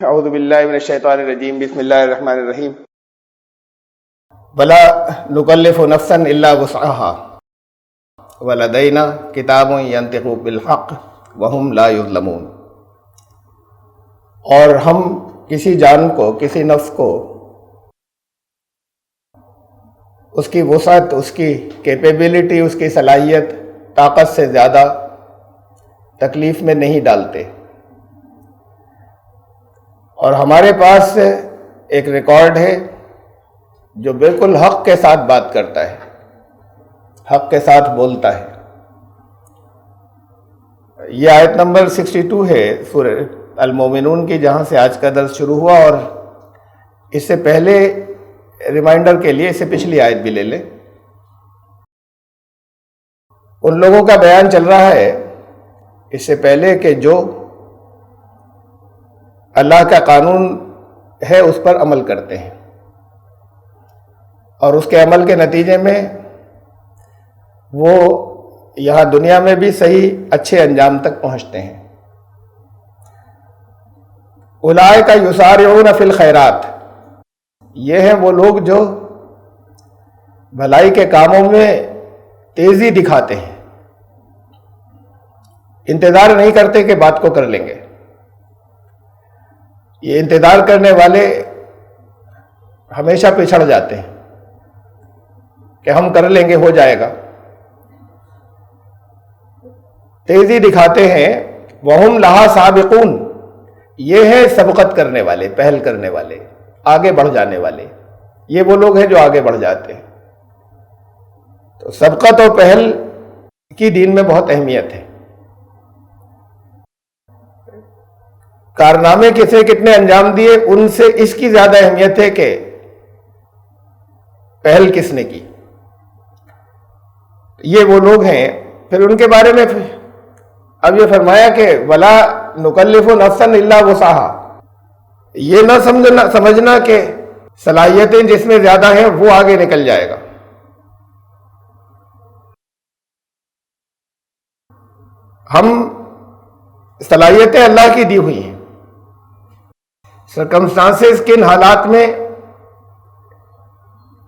اعوذ باللہ من الشیطان الرجیم بسم اللہ الرحمن الرحیم ولا نکلف نفسا الا وسعها ولدینا کتاب ینطق بالحق وہم لا یظلمون۔ اور ہم کسی جان کو، کسی نفس کو اس کی وسعت، اس کی کیپیبلٹی، اس کی صلاحیت، طاقت سے زیادہ تکلیف میں نہیں ڈالتے، اور ہمارے پاس ایک ریکارڈ ہے جو بالکل حق کے ساتھ بات کرتا ہے، حق کے ساتھ بولتا ہے۔ یہ آیت نمبر 62 ہے سورہ المومنون کی، جہاں سے آج کا درس شروع ہوا، اور اس سے پہلے ریمائنڈر کے لیے اس سے پچھلی آیت بھی لے لیں۔ ان لوگوں کا بیان چل رہا ہے اس سے پہلے کہ جو اللہ کا قانون ہے اس پر عمل کرتے ہیں، اور اس کے عمل کے نتیجے میں وہ یہاں دنیا میں بھی صحیح اچھے انجام تک پہنچتے ہیں۔ اولئک یسارعون فی الخیرات، یہ ہیں وہ لوگ جو بھلائی کے کاموں میں تیزی دکھاتے ہیں، انتظار نہیں کرتے کہ بات کو کر لیں گے۔ یہ انتظار کرنے والے ہمیشہ پچھڑ جاتے ہیں کہ ہم کر لیں گے، ہو جائے گا۔ تیزی دکھاتے ہیں، وَهُمْ لَهَا سَابِقُونَ، یہ ہیں سبقت کرنے والے، پہل کرنے والے، آگے بڑھ جانے والے۔ یہ وہ لوگ ہیں جو آگے بڑھ جاتے ہیں۔ تو سبقت اور پہل کی دین میں بہت اہمیت ہے۔ کارنامے کسے کتنے انجام دیے، ان سے اس کی زیادہ اہمیت ہے کہ پہل کس نے کی۔ یہ وہ لوگ ہیں۔ پھر ان کے بارے میں اب یہ فرمایا کہ ولا نکلف نفسا الا وسعها، یہ نہ سمجھنا کہ صلاحیتیں جس میں زیادہ ہیں وہ آگے نکل جائے گا۔ ہم صلاحیتیں اللہ کی دی ہوئی ہیں، سرکمسٹانسز کن حالات میں،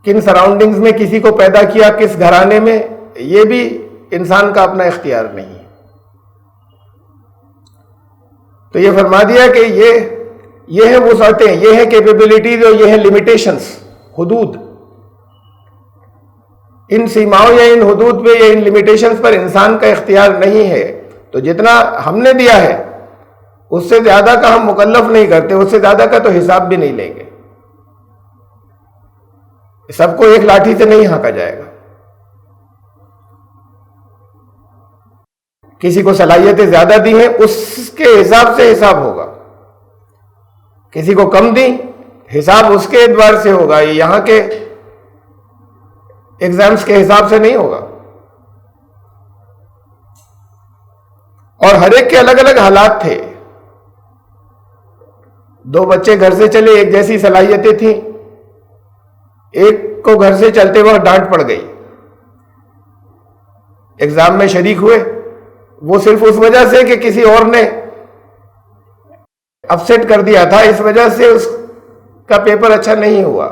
کن سراؤنڈنگز میں کسی کو پیدا کیا، کس گھرانے میں، یہ بھی انسان کا اپنا اختیار نہیں ہے۔ تو یہ فرما دیا کہ یہ ہیں وسعتیں، یہ ہیں کیپیبلٹیز، اور یہ ہیں لمیٹیشنز، حدود۔ ان سیماؤں یا ان حدود پہ یا ان لمیٹیشنز پر انسان کا اختیار نہیں ہے۔ تو جتنا ہم نے دیا ہے اس سے زیادہ کا ہم مکلف نہیں کرتے، اس سے زیادہ کا تو حساب بھی نہیں لیں گے۔ سب کو ایک لاٹھی سے نہیں ہانکا جائے گا۔ کسی کو صلاحیتیں زیادہ دی ہیں، اس کے حساب سے حساب ہوگا۔ کسی کو کم دی، حساب اس کے اعتبار سے ہوگا، یہاں کے ایگزامز کے حساب سے نہیں ہوگا۔ اور ہر ایک کے الگ الگ حالات تھے۔ دو بچے گھر سے چلے، ایک جیسی صلاحیتیں تھیں، ایک کو گھر سے چلتے وقت ڈانٹ پڑ گئی، ایگزام میں شریک ہوئے، وہ صرف اس وجہ سے کہ کسی اور نے اپسیٹ کر دیا تھا، اس وجہ سے اس کا پیپر اچھا نہیں ہوا۔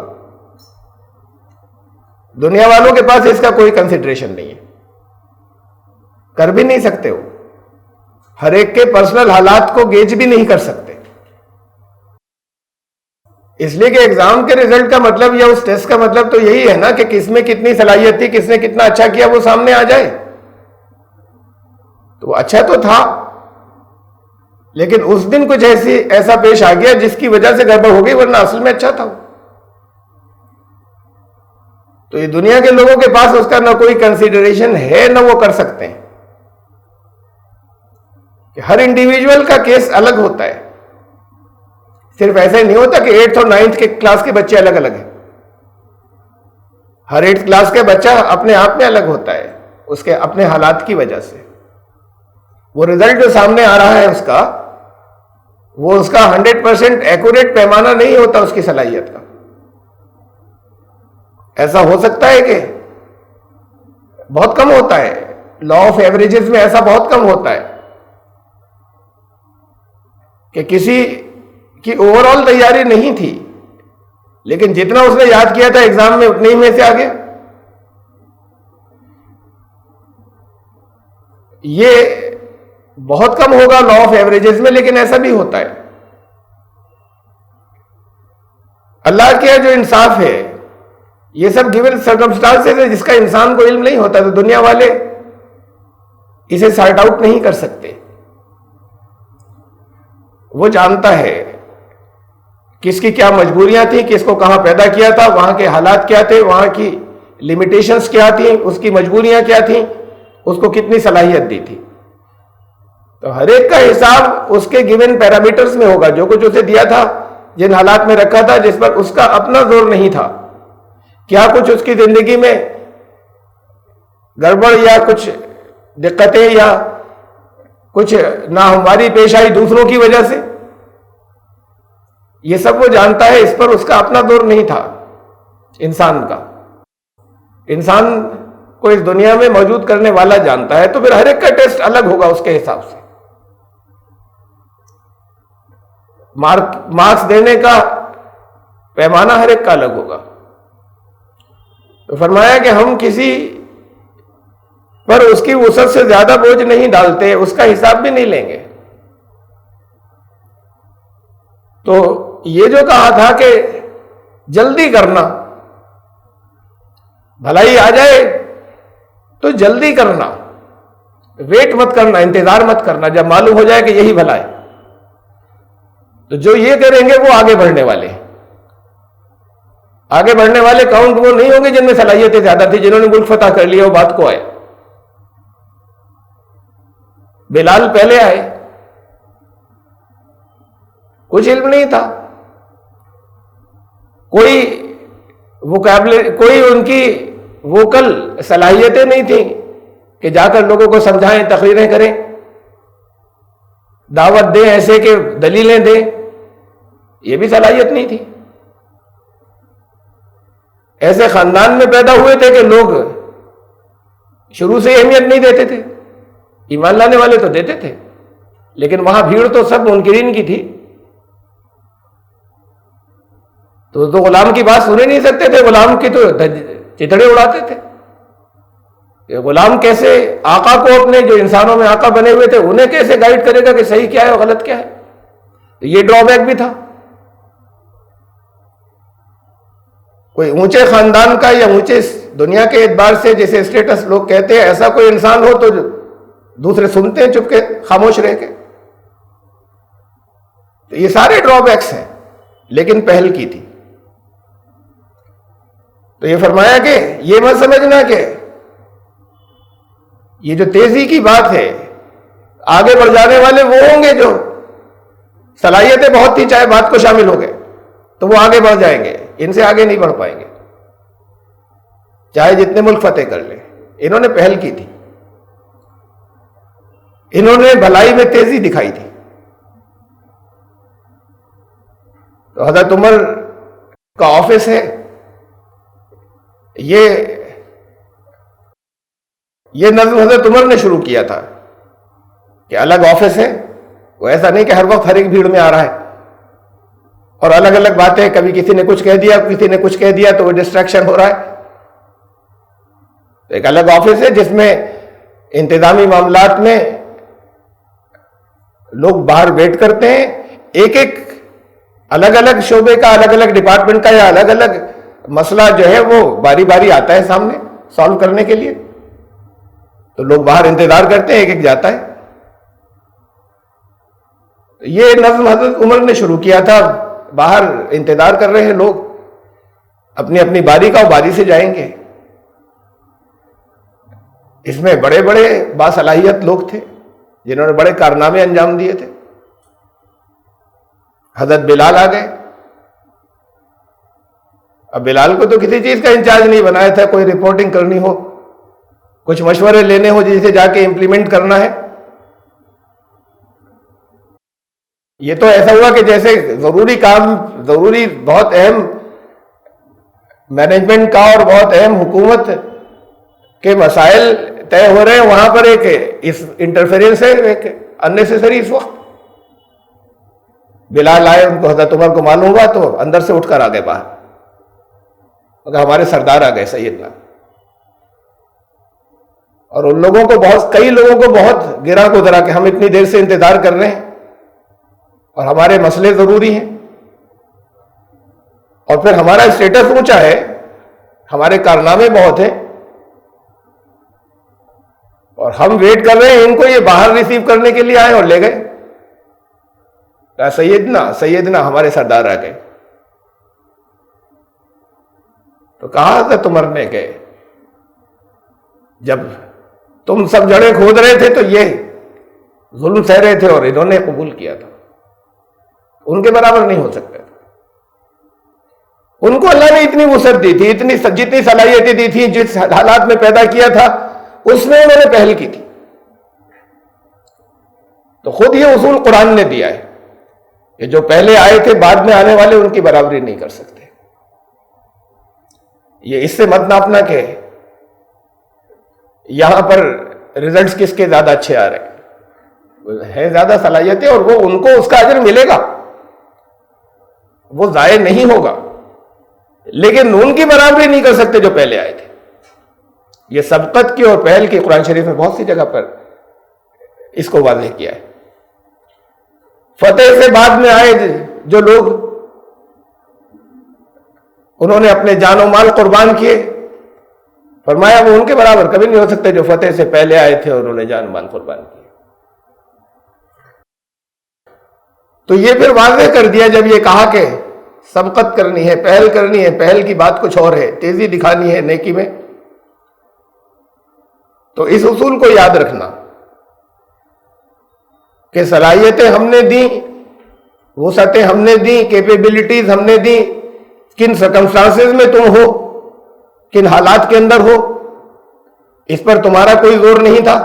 دنیا والوں کے پاس اس کا کوئی کنسیڈریشن نہیں ہے، کر بھی نہیں سکتے، وہ ہر ایک کے پرسنل حالات کو گیج بھی نہیں کر سکتے، اس لیے کہ ایگزام کے رزلٹ کا مطلب یا اس ٹیسٹ کا مطلب تو یہی ہے نا کہ کس میں کتنی صلاحیت تھی، کس نے کتنا اچھا کیا، وہ سامنے آ جائے۔ تو وہ اچھا تو تھا، لیکن اس دن کچھ ایسا پیش آ گیا جس کی وجہ سے گڑبڑ ہو گئی، ورنہ اصل میں اچھا تھا وہ۔ تو یہ دنیا کے لوگوں کے پاس اس کا نہ کوئی کنسیڈریشن ہے، نہ وہ کر سکتے ہیں، کہ ہر انڈیویجول کا کیس الگ ہوتا ہے۔ صرف ایسا ہی نہیں ہوتا کہ 8th اور 9th کے کلاس کے بچے الگ الگ ہیں۔ ہر 8th کلاس کا بچہ اپنے آپ میں الگ ہوتا ہے، اس کے اپنے حالات کی وجہ سے۔ وہ رزلٹ جو سامنے آ رہا ہے وہ اس کا 100% ایکوریٹ پیمانہ نہیں ہوتا اس کی صلاحیت کا۔ ایسا ہو سکتا ہے کہ بہت کم ہوتا ہے، لا آف ایوریجز میں ایسا بہت کم ہوتا ہے کہ کسی کی اوور آل تیاری نہیں تھی، لیکن جتنا اس نے یاد کیا تھا ایگزام میں اتنے ہی میں سے آ گیا. یہ بہت کم ہوگا لا آف ایوریجز میں، لیکن ایسا بھی ہوتا ہے. اللہ کا جو انصاف ہے، یہ سب گیون سرکمسٹانسز ہے جس کا انسان کو علم نہیں ہوتا، تو دنیا والے اسے سارٹ آؤٹ نہیں کر سکتے. وہ جانتا ہے کس کی کیا مجبوریاں تھیں، کس کو کہاں پیدا کیا تھا، وہاں کے حالات کیا تھے، وہاں کی لمیٹیشنز کیا تھیں، اس کی مجبوریاں کیا تھیں، اس کو کتنی صلاحیت دی تھی. تو ہر ایک کا حساب اس کے گیون پیرامیٹرز میں ہوگا، جو کچھ اسے دیا تھا، جن حالات میں رکھا تھا، جس پر اس کا اپنا زور نہیں تھا، کیا کچھ اس کی زندگی میں گڑبڑ یا کچھ دقتیں یا کچھ ناہمواری پیش آئی دوسروں کی وجہ سے، یہ سب وہ جانتا ہے. اس پر اس کا اپنا دور نہیں تھا انسان کا. انسان کو اس دنیا میں موجود کرنے والا جانتا ہے، تو پھر ہر ایک کا ٹیسٹ الگ ہوگا اس کے حساب سے. مارکس دینے کا پیمانہ ہر ایک کا الگ ہوگا. تو فرمایا کہ ہم کسی پر اس کی وسعت سے زیادہ بوجھ نہیں ڈالتے، اس کا حساب بھی نہیں لیں گے. تو یہ جو کہا تھا کہ جلدی کرنا، بھلائی آ جائے تو جلدی کرنا، ویٹ مت کرنا، انتظار مت کرنا. جب معلوم ہو جائے کہ یہی بھلا ہے، تو جو یہ کریں گے وہ آگے بڑھنے والے. آگے بڑھنے والے کاؤنٹ وہ نہیں ہوں گے جن میں صلاحیتیں زیادہ تھی، جنہوں نے ملک فتح کر لیا، وہ بات کو آئے. بلال پہلے آئے، کچھ علم نہیں تھا، کوئی ان کی ووکل صلاحیتیں نہیں تھیں کہ جا کر لوگوں کو سمجھائیں، تقریریں کریں، دعوت دیں، ایسے کہ دلیلیں دیں. یہ بھی صلاحیت نہیں تھی. ایسے خاندان میں پیدا ہوئے تھے کہ لوگ شروع سے اہمیت نہیں دیتے تھے. ایمان لانے والے تو دیتے تھے، لیکن وہاں بھیڑ تو سب منکرین کی تھی. تو غلام کی بات سن ہی نہیں سکتے تھے، غلام کی تو چتڑے اڑاتے تھے. کہ غلام کیسے آقا کو، اپنے جو انسانوں میں آقا بنے ہوئے تھے، انہیں کیسے گائیڈ کرے گا کہ صحیح کیا ہے اور غلط کیا ہے. تو یہ ڈرا بیک بھی تھا. کوئی اونچے خاندان کا یا اونچے دنیا کے اعتبار سے جیسے اسٹیٹس لوگ کہتے ہیں، ایسا کوئی انسان ہو تو دوسرے سنتے ہیں چپ کے، خاموش رہ کے. تو یہ سارے ڈرا بیکس ہیں، لیکن پہل کی تھی. تو یہ فرمایا کہ یہ مت سمجھنا کہ یہ جو تیزی کی بات ہے، آگے بڑھ جانے والے وہ ہوں گے جو صلاحیتیں بہت تھی، چاہے بات کو شامل ہو گئے تو وہ آگے بڑھ جائیں گے. ان سے آگے نہیں بڑھ پائیں گے، چاہے جتنے ملک فتح کر لیں. انہوں نے پہل کی تھی، انہوں نے بھلائی میں تیزی دکھائی تھی. تو حضرت عمر کا آفس ہے، یہ نظم حضرت عمر نے شروع کیا تھا کہ الگ آفس ہے. وہ ایسا نہیں کہ ہر وقت ہر ایک بھیڑ میں آ رہا ہے اور الگ الگ باتیں، کبھی کسی نے کچھ کہہ دیا، کسی نے کچھ کہہ دیا تو وہ ڈسٹریکشن ہو رہا ہے. تو ایک الگ آفس ہے جس میں انتظامی معاملات میں لوگ باہر ویٹ کرتے ہیں. ایک ایک الگ الگ شعبے کا، الگ الگ ڈپارٹمنٹ کا یا الگ الگ مسئلہ جو ہے وہ باری باری آتا ہے سامنے سالو کرنے کے لیے. تو لوگ باہر انتظار کرتے ہیں، ایک ایک جاتا ہے. یہ نظم حضرت عمر نے شروع کیا تھا. باہر انتظار کر رہے ہیں لوگ، اپنی اپنی باری کا، وہ باری سے جائیں گے. اس میں بڑے بڑے باصلاحیت لوگ تھے جنہوں نے بڑے کارنامے انجام دیے تھے. حضرت بلال آ گئے. اب بلال کو تو کسی چیز کا انچارج نہیں بنایا تھا. کوئی رپورٹنگ کرنی ہو، کچھ مشورے لینے ہو جسے جا کے امپلیمنٹ کرنا ہے. یہ تو ایسا ہوا کہ جیسے ضروری کام، ضروری بہت اہم مینجمنٹ کا اور بہت اہم حکومت کے مسائل طے ہو رہے ہیں، وہاں پر ایک اس انٹرفیرنس ہے، ایک اننیسیسری اس وقت. بلال آئے، ان کو حضرت عمر کو معلوم ہوا تو اندر سے اٹھ کر آ گئے باہر، مگر ہمارے سردار آ گئے سیدنا. اور ان لوگوں کو کئی لوگوں کو بہت گرا گزرا کہ ہم اتنی دیر سے انتظار کر رہے ہیں اور ہمارے مسئلے ضروری ہیں، اور پھر ہمارا اسٹیٹس اونچا ہے، ہمارے کارنامے بہت ہیں، اور ہم ویٹ کر رہے ہیں، ان کو یہ باہر ریسیو کرنے کے لیے آئے اور لے گئے. کہا سیدنا ہمارے سردار آ گئے. تو کہا حضرت عمر نے کہ جب تم سب جڑیں کھود رہے تھے تو یہ ظلم سہ رہے تھے اور انہوں نے قبول کیا تھا، ان کے برابر نہیں ہو سکتا. ان کو اللہ نے اتنی وسعت دی تھی، جتنی صلاحیتیں دی تھی، جس حالات میں پیدا کیا تھا اس میں انہوں نے پہل کی تھی. تو خود یہ اصول قرآن نے دیا ہے کہ جو پہلے آئے تھے بعد میں آنے والے ان کی برابری نہیں کر سکتے. یہ اس سے مت ناپنا کہ یہاں پر ریزلٹس کس کے زیادہ اچھے آ رہے ہیں، زیادہ صلاحیتیں، اور وہ ان کو اس کا اجر ملے گا، وہ ضائع نہیں ہوگا، لیکن ان کی برابری نہیں کر سکتے جو پہلے آئے تھے. یہ سبقت کی اور پہل کی قرآن شریف میں بہت سی جگہ پر اس کو واضح کیا ہے. فتح سے بعد میں آئے جو لوگ، انہوں نے اپنے جان و مال قربان کیے، فرمایا وہ ان کے برابر کبھی نہیں ہو سکتے جو فتح سے پہلے آئے تھے اور انہوں نے جان و مال قربان کیے. تو یہ پھر واضح کر دیا جب یہ کہا کہ سبقت کرنی ہے، پہل کرنی ہے، پہل کی بات کچھ اور ہے، تیزی دکھانی ہے نیکی میں. تو اس اصول کو یاد رکھنا کہ صلاحیتیں ہم نے دیں، وسعتیں ہم نے دیں، کیپیبلٹیز ہم نے دیں، کن سرکمسٹانسز میں تم ہو، کن حالات کے اندر ہو، اس پر تمہارا کوئی زور نہیں تھا.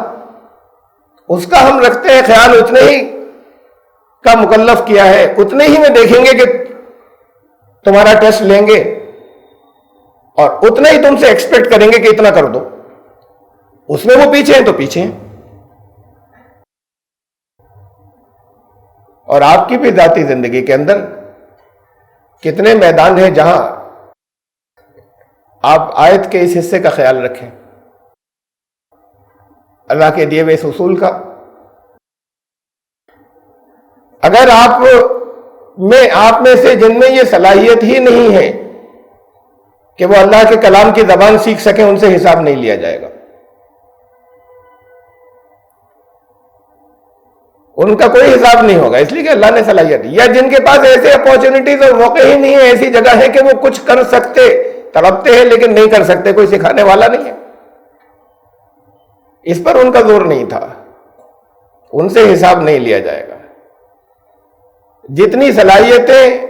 اس کا ہم رکھتے ہیں خیال، اتنے ہی کا مکلف کیا ہے، اتنے ہی میں دیکھیں گے کہ تمہارا ٹیسٹ لیں گے اور اتنا ہی تم سے ایکسپیکٹ کریں گے کہ اتنا کر دو. اس میں وہ پیچھے ہیں تو پیچھے ہیں. اور آپ کی بھی ذاتی زندگی کے اندر کتنے میدان ہیں جہاں آپ آیت کے اس حصے کا خیال رکھیں، اللہ کے دیے ہوئے اس اصول کا. اگر آپ میں سے جن میں یہ صلاحیت ہی نہیں ہے کہ وہ اللہ کے کلام کی زبان سیکھ سکیں، ان سے حساب نہیں لیا جائے گا. ان کا کوئی حساب نہیں ہوگا، اس لیے کہ اللہ نے صلاحیت دی. یا جن کے پاس ایسے اپارچونٹیز اور موقع ہی نہیں ہے، ایسی جگہ ہے کہ وہ کچھ کر سکتے، تڑپتے ہیں لیکن نہیں کر سکتے، کوئی سکھانے والا نہیں ہے، اس پر ان کا زور نہیں تھا، ان سے حساب نہیں لیا جائے گا. جتنی صلاحیتیں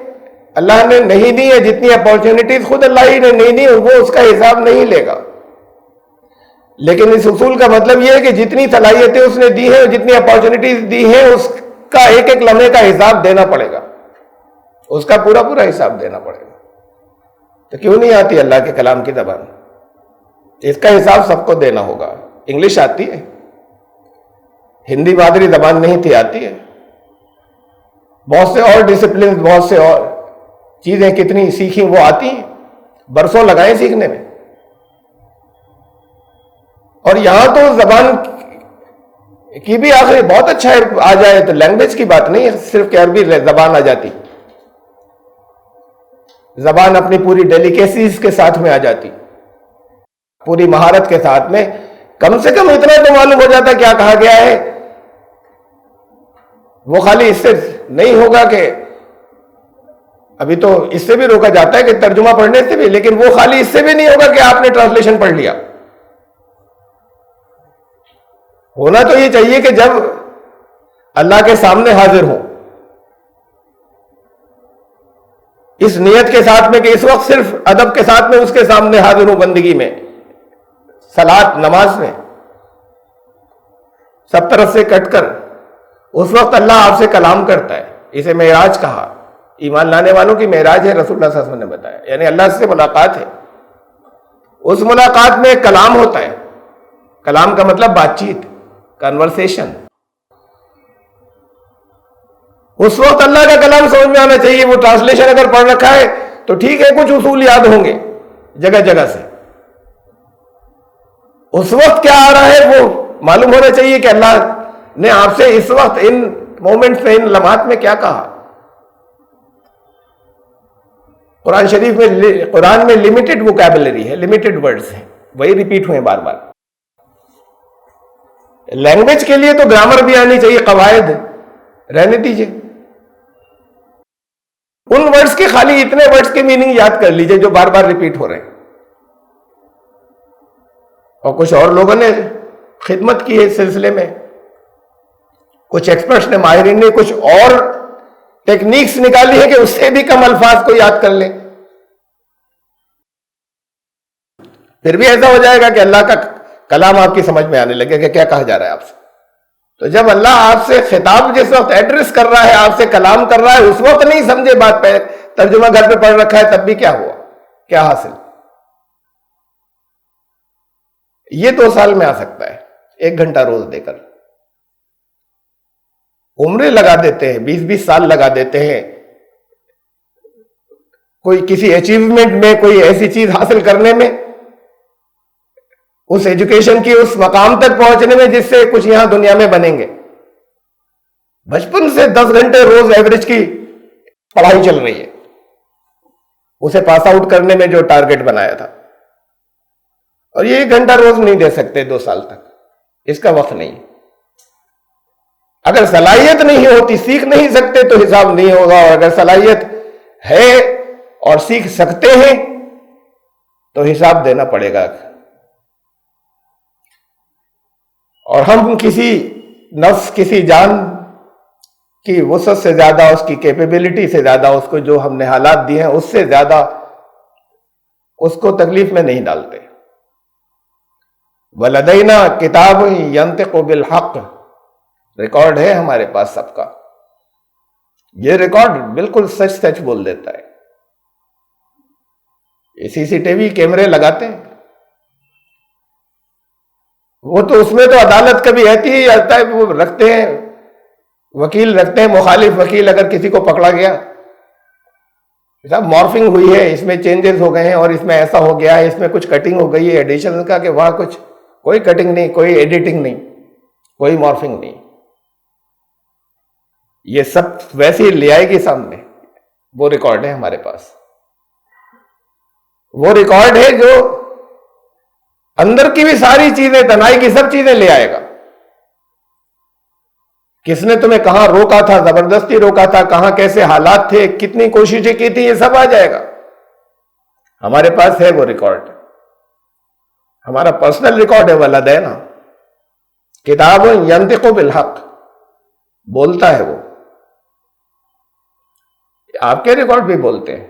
اللہ نے نہیں دی ہیں، جتنی اپارچونٹیز خود اللہ ہی نے نہیں دی، وہ اس کا حساب نہیں لے گا. لیکن اس اصول کا مطلب یہ ہے کہ جتنی صلاحیتیں اس نے دی ہیں اور جتنی اپارچونٹیز دی ہیں، اس کا ایک ایک لمحے کا حساب دینا پڑے گا، اس کا پورا حساب دینا پڑے گا. تو کیوں نہیں آتی اللہ کے کلام کی زبان؟ اس کا حساب سب کو دینا ہوگا. انگلش آتی ہے، ہندی مادری زبان نہیں تھی، آتی ہے. بہت سے اور ڈسپلن، بہت سے اور چیزیں کتنی سیکھیں وہ آتی ہیں، برسوں لگائیں سیکھنے میں. اور یہاں تو زبان کی بھی آخری بہت اچھا ہے، آ جائے تو لینگویج کی بات نہیں ہے صرف کہ عربی زبان آ جاتی، زبان اپنی پوری ڈیلیکیسیز کے ساتھ میں آ جاتی، پوری مہارت کے ساتھ میں. کم سے کم اتنا تو معلوم ہو جاتا کیا کہا گیا ہے. وہ خالی اس سے نہیں ہوگا کہ ابھی تو اس سے بھی روکا جاتا ہے کہ ترجمہ پڑھنے سے بھی، لیکن وہ خالی اس سے بھی نہیں ہوگا کہ آپ نے ٹرانسلیشن پڑھ لیا. ہونا تو یہ چاہیے کہ جب اللہ کے سامنے حاضر ہوں، اس نیت کے ساتھ میں کہ اس وقت صرف ادب کے ساتھ میں اس کے سامنے حاضر ہوں، بندگی میں، صلاۃ نماز میں، سب طرف سے کٹ کر، اس وقت اللہ آپ سے کلام کرتا ہے. اسے معراج کہا. ایمان لانے والوں کی معراج ہے، رسول اللہ صلی اللہ علیہ وسلم نے بتایا، یعنی اللہ سے ملاقات ہے. اس ملاقات میں کلام ہوتا ہے. کلام کا مطلب بات چیت، کنورسیشن. اس وقت اللہ کا کلام سمجھ میں آنا چاہیے. وہ ٹرانسلیشن اگر پڑھ رکھا ہے تو ٹھیک ہے, کچھ اصول یاد ہوں گے جگہ جگہ سے. اس وقت کیا آ رہا ہے وہ معلوم ہونا چاہیے کہ اللہ نے آپ سے اس وقت ان مومنٹس میں, ان لمحات میں کیا کہا. قرآن شریف میں, قرآن میں لمیٹڈ ووکیبلری ہے, لمیٹڈ ورڈز ہیں, وہی ریپیٹ ہوئے بار بار. لینگویج کے لیے تو گرامر بھی آنی چاہیے, قواعد رہنے دیجئے. ان ورڈز کے خالی اتنے ورڈز کے میننگ یاد کر لیجئے جو بار بار ریپیٹ ہو رہے ہیں. اور کچھ اور لوگوں نے خدمت کی ہے اس سلسلے میں, کچھ ایکسپرٹس نے, ماہرین نے کچھ اور ٹیکنیکس نکالی ہے کہ اس سے بھی کم الفاظ کو یاد کر لیں. پھر بھی ایسا ہو جائے گا کہ اللہ کا کلام آپ کی سمجھ میں آنے لگے کہ کیا کہا جا رہا ہے آپ سے. تو جب اللہ آپ سے خطاب جس وقت ایڈریس کر رہا ہے, آپ سے کلام کر رہا ہے, اس وقت نہیں سمجھے بات پہ, ترجمہ گھر پہ پڑھ رکھا ہے, تب بھی کیا ہوا, کیا حاصل. یہ 2 سال میں آ سکتا ہے, 1 گھنٹہ روز دے کر. عمریں لگا دیتے ہیں, 20-20 سال لگا دیتے ہیں کوئی کسی اچیومنٹ میں, کوئی ایسی چیز حاصل کرنے میں, اس ایجوکیشن کی اس مقام تک پہنچنے میں جس سے کچھ یہاں دنیا میں بنیں گے. بچپن سے 10 گھنٹے روز ایوریج کی پڑھائی چل رہی ہے, اسے پاس آؤٹ کرنے میں جو ٹارگٹ بنایا تھا, اور یہ 1 گھنٹہ روز نہیں دے سکتے 2 سال تک, اس کا وقت نہیں. اگر صلاحیت نہیں ہوتی, سیکھ نہیں سکتے تو حساب نہیں ہوگا, اور اگر صلاحیت ہے اور سیکھ سکتے ہیں تو حساب دینا پڑے گا. اور ہم کسی نفس, کسی جان کی وسعت سے زیادہ, اس کی کیپیبلٹی سے زیادہ, اس کو جو ہم نے حالات دیے ہیں اس سے زیادہ اس کو تکلیف میں نہیں ڈالتے. وَلَدَيْنَا كِتَابٌ يَنطِقُ بِالْحَقِّ, ریکارڈ ہے ہمارے پاس سب کا. یہ ریکارڈ بالکل سچ سچ بول دیتا ہے. یہ CCTV کیمرے لگاتے ہیں, وہ تو اس میں تو عدالت کبھی رہتی ہی آتا ہے, وہ رکھتے ہیں, وکیل رکھتے ہیں, مخالف وکیل اگر کسی کو پکڑا گیا, صاحب مارفنگ ہوئی ہے, اس میں چینجز ہو گئے ہیں, اور اس میں ایسا ہو گیا ہے, اس میں کچھ کٹنگ ہو گئی ہے ایڈیشن کا, کہ وہاں کچھ کوئی کٹنگ نہیں, کوئی ایڈیٹنگ نہیں, کوئی مارفنگ نہیں. یہ سب ویسے ہی لے آئے گی سامنے. وہ ریکارڈ ہے ہمارے پاس, وہ ریکارڈ ہے جو اندر کی بھی ساری چیزیں, تنہائی کی سب چیزیں لے آئے گا. کس نے تمہیں کہاں روکا تھا, زبردستی روکا تھا, کہاں کیسے حالات تھے, کتنی کوششیں کی تھی, یہ سب آ جائے گا. ہمارے پاس ہے وہ ریکارڈ, ہمارا پرسنل ریکارڈ ہے. وَلَدَيْنَا كِتَابٌ يَنطِقُ بِالْحَقِّ, بولتا ہے وہ. آپ کے ریکارڈ بھی بولتے ہیں,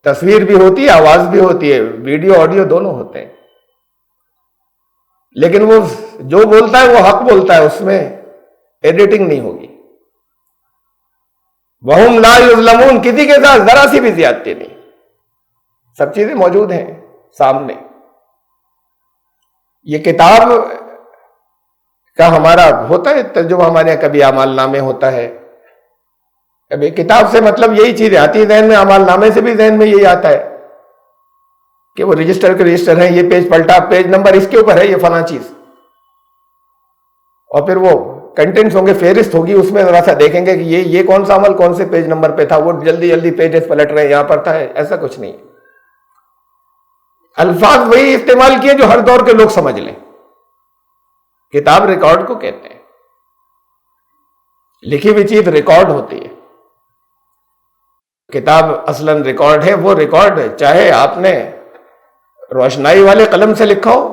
تصویر بھی ہوتی ہے, آواز بھی ہوتی ہے, ویڈیو آڈیو دونوں ہوتے ہیں, لیکن وہ جو بولتا ہے وہ حق بولتا ہے, اس میں ایڈیٹنگ نہیں ہوگی. وَهُمْ لَا يُظْلَمُونَ, کسی کے ساتھ ذرا سی بھی زیادتی نہیں, سب چیزیں موجود ہیں سامنے. یہ کتاب کا ہمارا ہوتا ہے ترجمہ, ہمارے یہاں کبھی اعمال نامے ہوتا ہے, کبھی کتاب سے مطلب یہی چیزیں آتی ہے ذہن میں, اعمال نامے سے بھی ذہن میں یہی آتا ہے کہ وہ رجسٹر کے رجسٹر ہیں, یہ پیج پلٹا, پیج نمبر اس کے اوپر ہے, یہ فلاں چیز. اور پھر وہ کنٹینٹس ہوں گے, فہرست ہوگی, اس میں ذرا سا دیکھیں گے کہ یہ کون سا عمل کون سے پیج نمبر پہ تھا, وہ جلدی جلدی پیجز پلٹ رہے ہیں, یہاں پر تھا. ایسا کچھ نہیں. الفاظ وہی استعمال کیے جو ہر دور کے لوگ سمجھ لیں. کتاب ریکارڈ کو کہتے ہیں, لکھی ہوئی چیز ریکارڈ ہوتی ہے. کتاب اصلاً ریکارڈ ہے. وہ ریکارڈ چاہے آپ نے روشنائی والے قلم سے لکھا ہو,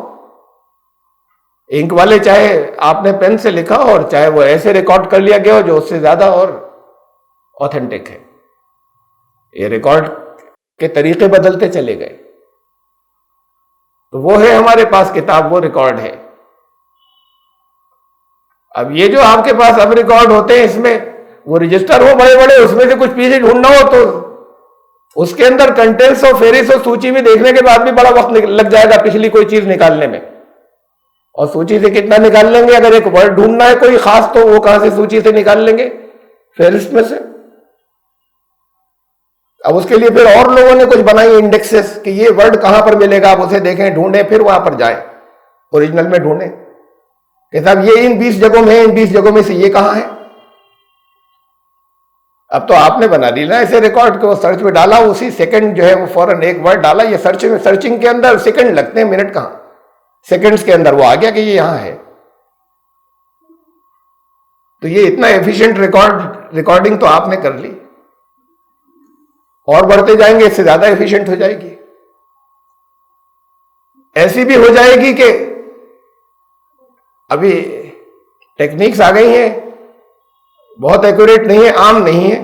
انک والے, چاہے آپ نے پین سے لکھا ہو, اور چاہے وہ ایسے ریکارڈ کر لیا گیا ہو جو اس سے زیادہ اور اوتھینٹک ہے. یہ ریکارڈ کے طریقے بدلتے چلے گئے. تو وہ ہے ہمارے پاس کتاب, وہ ریکارڈ ہے. اب یہ جو آپ کے پاس اب ریکارڈ ہوتے ہیں, اس میں وہ رجسٹر ہو بڑے بڑے, اس میں سے کچھ پیچھے ڈھونڈنا ہو تو اس کے اندر کنٹینٹس اور فہرست اور سوچی بھی دیکھنے کے بعد بھی بڑا وقت لگ جائے گا پچھلی کوئی چیز نکالنے میں. اور سوچی سے کتنا نکال لیں گے؟ اگر ایک ورڈ ڈھونڈنا ہے کوئی خاص تو وہ کہاں سے سوچی سے نکال لیں گے؟ فہرست میں سے۔ اب اس کے لیے پھر اور لوگوں نے کچھ بنائی انڈیکسز کہ یہ ورڈ کہاں پر ملے گا، آپ اسے دیکھیں، ڈھونڈیں، پھر وہاں پر جائیں اوریجنل میں ڈھونڈیں کہ صاحب یہ ان 20 جگہوں میں ہے، ان 20 جگہوں میں سے یہ کہاں ہے۔ اب تو آپ نے بنا لی نا ایسے ریکارڈ کو سرچ میں ڈالا، اسی سیکنڈ جو ہے وہ فوراً ایک ورڈ ڈالا، یہ سرچنگ کے اندر سیکنڈ لگتے ہیں، منٹ کہاں، سیکنڈز کے اندر وہ آ گیا کہ یہ یہاں ہے۔ تو یہ اتنا ایفیشینٹ ریکارڈنگ تو آپ نے کر لی، اور بڑھتے جائیں گے اس سے زیادہ ایفیشینٹ ہو جائے گی، ایسی بھی ہو جائے گی کہ ابھی ٹیکنیکس آ گئی ہیں، بہت ایکوریٹ نہیں ہے، عام نہیں ہے،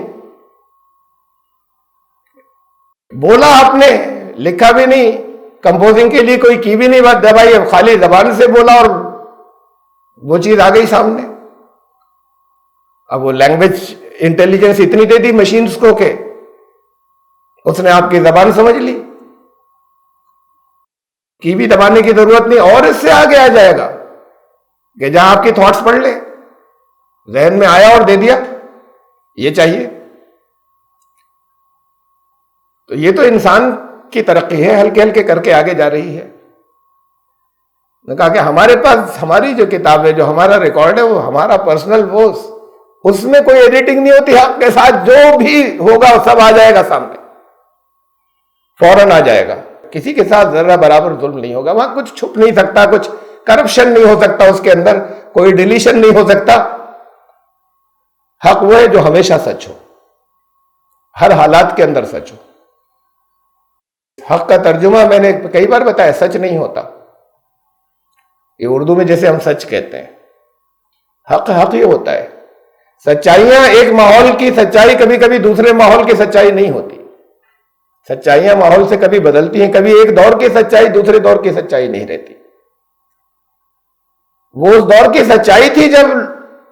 بولا آپ نے، لکھا بھی نہیں، کمپوزنگ کے لیے کوئی کی بھی نہیں بات دبائی، اب خالی زبان سے بولا اور وہ چیز آ گئی سامنے۔ اب وہ لینگویج انٹیلیجنس اتنی دے دی مشینز کو کہ اس نے آپ کی زبان سمجھ لی، کی بھی دبانے کی ضرورت نہیں، اور اس سے آگے آ جائے گا کہ جہاں آپ کی تھاٹس پڑھ لے، ذہن میں آیا اور دے دیا یہ چاہیے۔ تو یہ تو انسان کی ترقی ہے، ہلکے ہلکے کر کے آگے جا رہی ہے۔ نے کہا کہ ہمارے پاس ہماری جو کتاب ہے، جو ہمارا ریکارڈ ہے، وہ ہمارا پرسنل، وہ اس میں کوئی ایڈیٹنگ نہیں ہوتی، حق کے ساتھ جو بھی ہوگا وہ سب آ جائے گا سامنے، فوراً آ جائے گا، کسی کے ساتھ ذرہ برابر ظلم نہیں ہوگا، وہاں کچھ چھپ نہیں سکتا، کچھ کرپشن نہیں ہو سکتا، اس کے اندر کوئی ڈیلیشن نہیں ہو سکتا۔ حق وہ ہے جو ہمیشہ سچ ہو، ہر حالات کے اندر سچ ہو۔ حق کا ترجمہ میں نے کئی بار بتایا، سچ نہیں ہوتا، یہ اردو میں جیسے ہم سچ کہتے ہیں، حق حق ہی ہوتا ہے۔ سچائیاں، ایک ماحول کی سچائی کبھی کبھی دوسرے ماحول کی سچائی نہیں ہوتی، سچائیاں ماحول سے کبھی بدلتی ہیں، کبھی ایک دور کی سچائی دوسرے دور کی سچائی نہیں رہتی۔ وہ اس دور کی سچائی تھی جب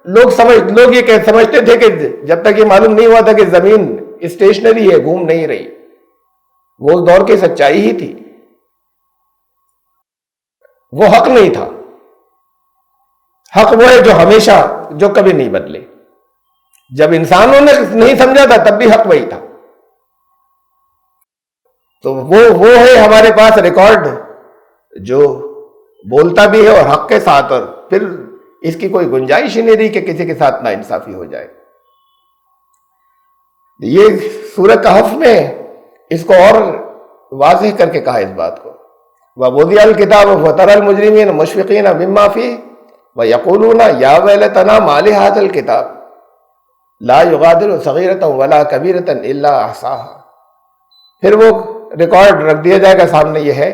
لوگ یہ سمجھتے تھے کہ جب تک یہ معلوم نہیں ہوا تھا کہ زمین اسٹیشنری ہے، گھوم نہیں رہی، وہ اس دور کی سچائی ہی تھی، وہ حق نہیں تھا۔ حق وہ ہے جو ہمیشہ، جو کبھی نہیں بدلے۔ جب انسانوں نے نہیں سمجھا تھا تب بھی حق وہی تھا۔ تو وہ ہے ہمارے پاس ریکارڈ جو بولتا بھی ہے اور حق کے ساتھ، اور پھر اس کی کوئی گنجائش ہی نہیں رہی کہ کسی کے ساتھ ناانصافی ہو جائے۔ یہ سورہ کہف میں اس کو اور واضح کر کے کہا اس بات کو، وَوُضِعَ الْكِتَابُ فَتَرَى الْمُجْرِمِينَ مُشْفِقِينَ مِمَّا فِيهِ وَيَقُولُونَ يَا وَيْلَتَنَا مَا لِهَذَا الْكِتَابِ لَا يُغَادِرُ صَغِيرَةً وَلَا كَبِيرَةً إِلَّا أَحْصَاهَا۔ پھر وہ ریکارڈ رکھ دیا جائے گا سامنے، یہ ہے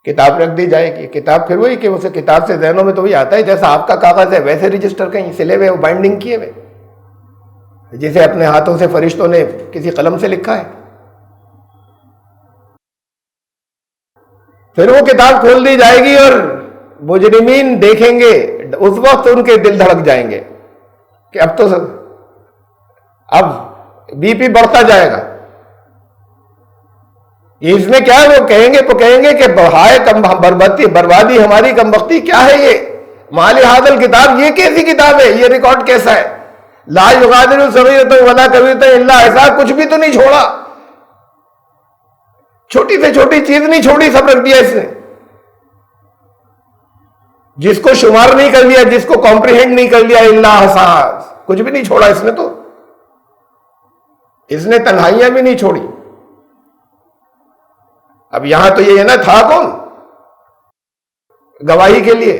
کتاب رکھ دی جائے گی، کتاب پھر وہی کہ اسے کتاب سے ذہنوں میں تو وہی آتا ہے جیسا آپ کا کاغذ ہے، ویسے رجسٹر کہیں سلے ہوئے، بائنڈنگ کیے ہوئے، جسے اپنے ہاتھوں سے فرشتوں نے کسی قلم سے لکھا ہے۔ پھر وہ کتاب کھول دی جائے گی اور مجرمین دیکھیں گے، اس وقت ان کے دل دھڑک جائیں گے کہ اب بی پی بڑھتا جائے گا، اس میں کیا ہے؟ وہ کہیں گے کہ ہائے بربادی ہماری کمبختی، کیا ہے یہ مال ھذا الکتاب، یہ کیسی کتاب ہے، یہ ریکارڈ کیسا ہے؟ لا یغادر صغیرۃ ولا کبیرۃ الا احصاها، کچھ بھی تو نہیں چھوڑا، چھوٹی سے چھوٹی چیز نہیں چھوڑی، سب رکھ دیا اس نے، جس کو شمار نہیں کر لیا، جس کو کمپریہنڈ نہیں کر لیا، الا احصاها، کچھ بھی نہیں چھوڑا اس نے، تو اس نے تنہائیاں بھی نہیں چھوڑی۔ اب یہاں تو یہ ہے نا، تھا کون گواہی کے لیے؟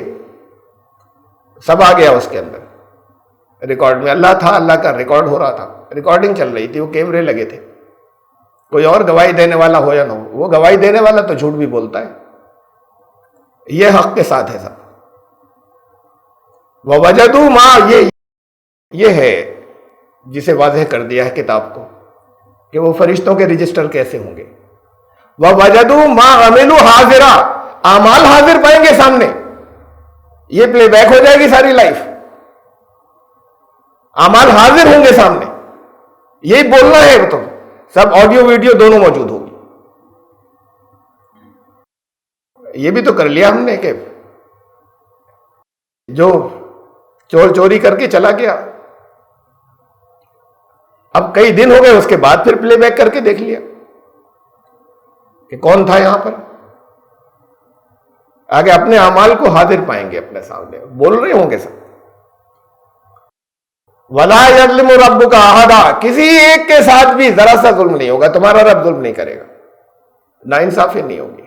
سب آ گیا اس کے اندر ریکارڈ میں، اللہ تھا، اللہ کا ریکارڈ ہو رہا تھا، ریکارڈنگ چل رہی تھی، وہ کیمرے لگے تھے، کوئی اور گواہی دینے والا ہو یا نہ ہو، وہ گواہی دینے والا تو جھوٹ بھی بولتا ہے، یہ حق کے ساتھ ہے سب۔ وَوَجَدُوا مَا، یہ ہے جسے واضح کر دیا ہے کتاب کو کہ وہ فرشتوں کے رجسٹر کیسے ہوں گے۔ وَوَجَدُوا مَا عَمِلُوا حَاضِرًا، اعمال حاضر پائیں گے سامنے، یہ پلے بیک ہو جائے گی ساری لائف، اعمال حاضر ہوں گے سامنے، یہی بولنا ہے، تو سب آڈیو ویڈیو دونوں موجود ہوگی۔ یہ بھی تو کر لیا ہم نے کہ جو چور چوری کر کے چلا گیا، اب کئی دن ہو گئے، اس کے بعد پھر پلے بیک کر کے دیکھ لیا کہ کون تھا یہاں پر. آگے اپنے اعمال کو حاضر پائیں گے اپنے سامنے، بول رہے ہوں گے سب. وَلَا يَظْلِمُ رَبُّكَ أَحَدًا، کسی ایک کے ساتھ بھی ذرا سا ظلم نہیں ہوگا، تمہارا رب ظلم نہیں کرے گا، ناانصافی نہیں ہوگی.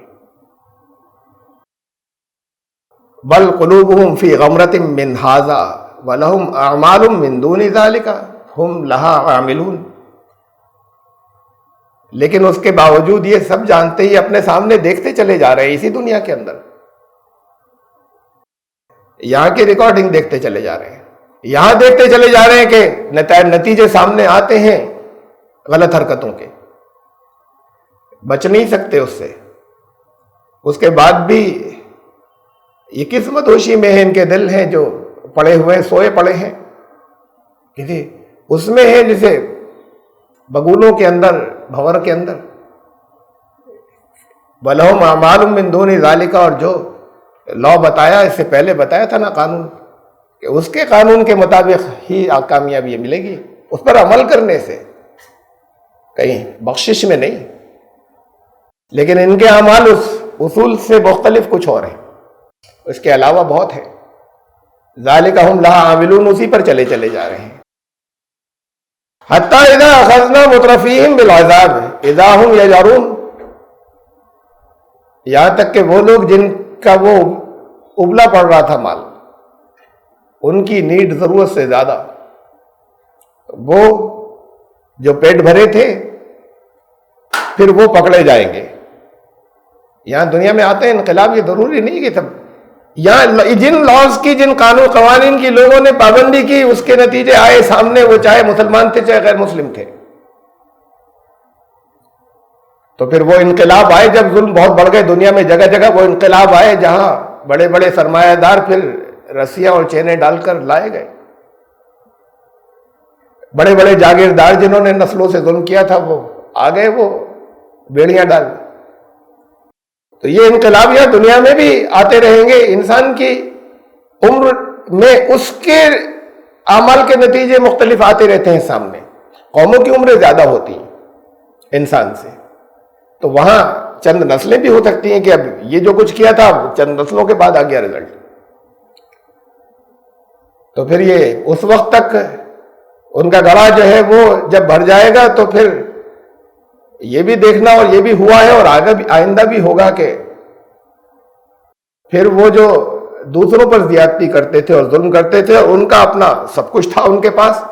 بل قلوبهم فی غمرۃ من ھذا ولہم اعمال من دون ذلک ہم لہا عاملون. لیکن اس کے باوجود یہ سب جانتے ہی اپنے سامنے دیکھتے چلے جا رہے ہیں، اسی دنیا کے اندر یہاں کی ریکارڈنگ دیکھتے چلے جا رہے ہیں، یہاں دیکھتے چلے جا رہے ہیں کہ نتیجے سامنے آتے ہیں غلط حرکتوں کے، بچ نہیں سکتے اس سے. اس کے بعد بھی یہ قسمت ہوشی میں ہے، ان کے دل ہیں جو پڑے ہوئے سوئے پڑے ہیں، کسی اس میں ہے جسے بگولوں کے اندر، بھور کے اندر. وَلَهُمْ أَعْمَالٌ مِّن دُونِ ذَلِكَ، اور جو لا بتایا، اس سے پہلے بتایا تھا نا قانون، کہ اس کے قانون کے مطابق ہی کامیابی ملے گی، اس پر عمل کرنے سے، کہیں بخشش میں نہیں. لیکن ان کے اعمال اس اصول سے مختلف کچھ اور ہیں، اس کے علاوہ بہت ہے. ذالک ہم لہا عاملون، اسی پر چلے جا رہے ہیں. حتی اذا اخذنا مترفیہم بالعذاب اذا ہم یجرون، یہاں تک کہ وہ لوگ جن کا وہ ابلا پڑ رہا تھا مال، ان کی نیڈ ضرورت سے زیادہ، وہ جو پیٹ بھرے تھے پھر وہ پکڑے جائیں گے. یہاں دنیا میں آتے ہیں انقلاب، یہ ضروری نہیں کہ سب یہاں جن لاز کی، جن قانون قوانین کی لوگوں نے پابندی کی، اس کے نتیجے آئے سامنے، وہ چاہے مسلمان تھے چاہے غیر مسلم تھے. تو پھر وہ انقلاب آئے جب ظلم بہت بڑھ گئے دنیا میں، جگہ جگہ وہ انقلاب آئے جہاں بڑے بڑے سرمایہ دار پھر رسیاں اور چینیں ڈال کر لائے گئے. بڑے بڑے جاگیردار جنہوں نے نسلوں سے ظلم کیا تھا وہ آ گئے، وہ بیڑیاں ڈال. تو یہ انقلاب یہاں دنیا میں بھی آتے رہیں گے. انسان کی عمر میں اس کے اعمال کے نتیجے مختلف آتے رہتے ہیں سامنے. قوموں کی عمریں زیادہ ہوتی ہیں انسان سے، تو وہاں چند نسلیں بھی ہو سکتی ہیں کہ اب یہ جو کچھ کیا تھا چند نسلوں کے بعد آ گیا رزلٹ. تو پھر یہ اس وقت تک ان کا گڑھا جو ہے وہ جب بھر جائے گا تو پھر یہ بھی دیکھنا، اور یہ بھی ہوا ہے اور آگے بھی آئندہ بھی ہوگا، کہ پھر وہ جو دوسروں پر زیادتی کرتے تھے اور ظلم کرتے تھے، ان کا اپنا سب کچھ تھا ان کے پاس،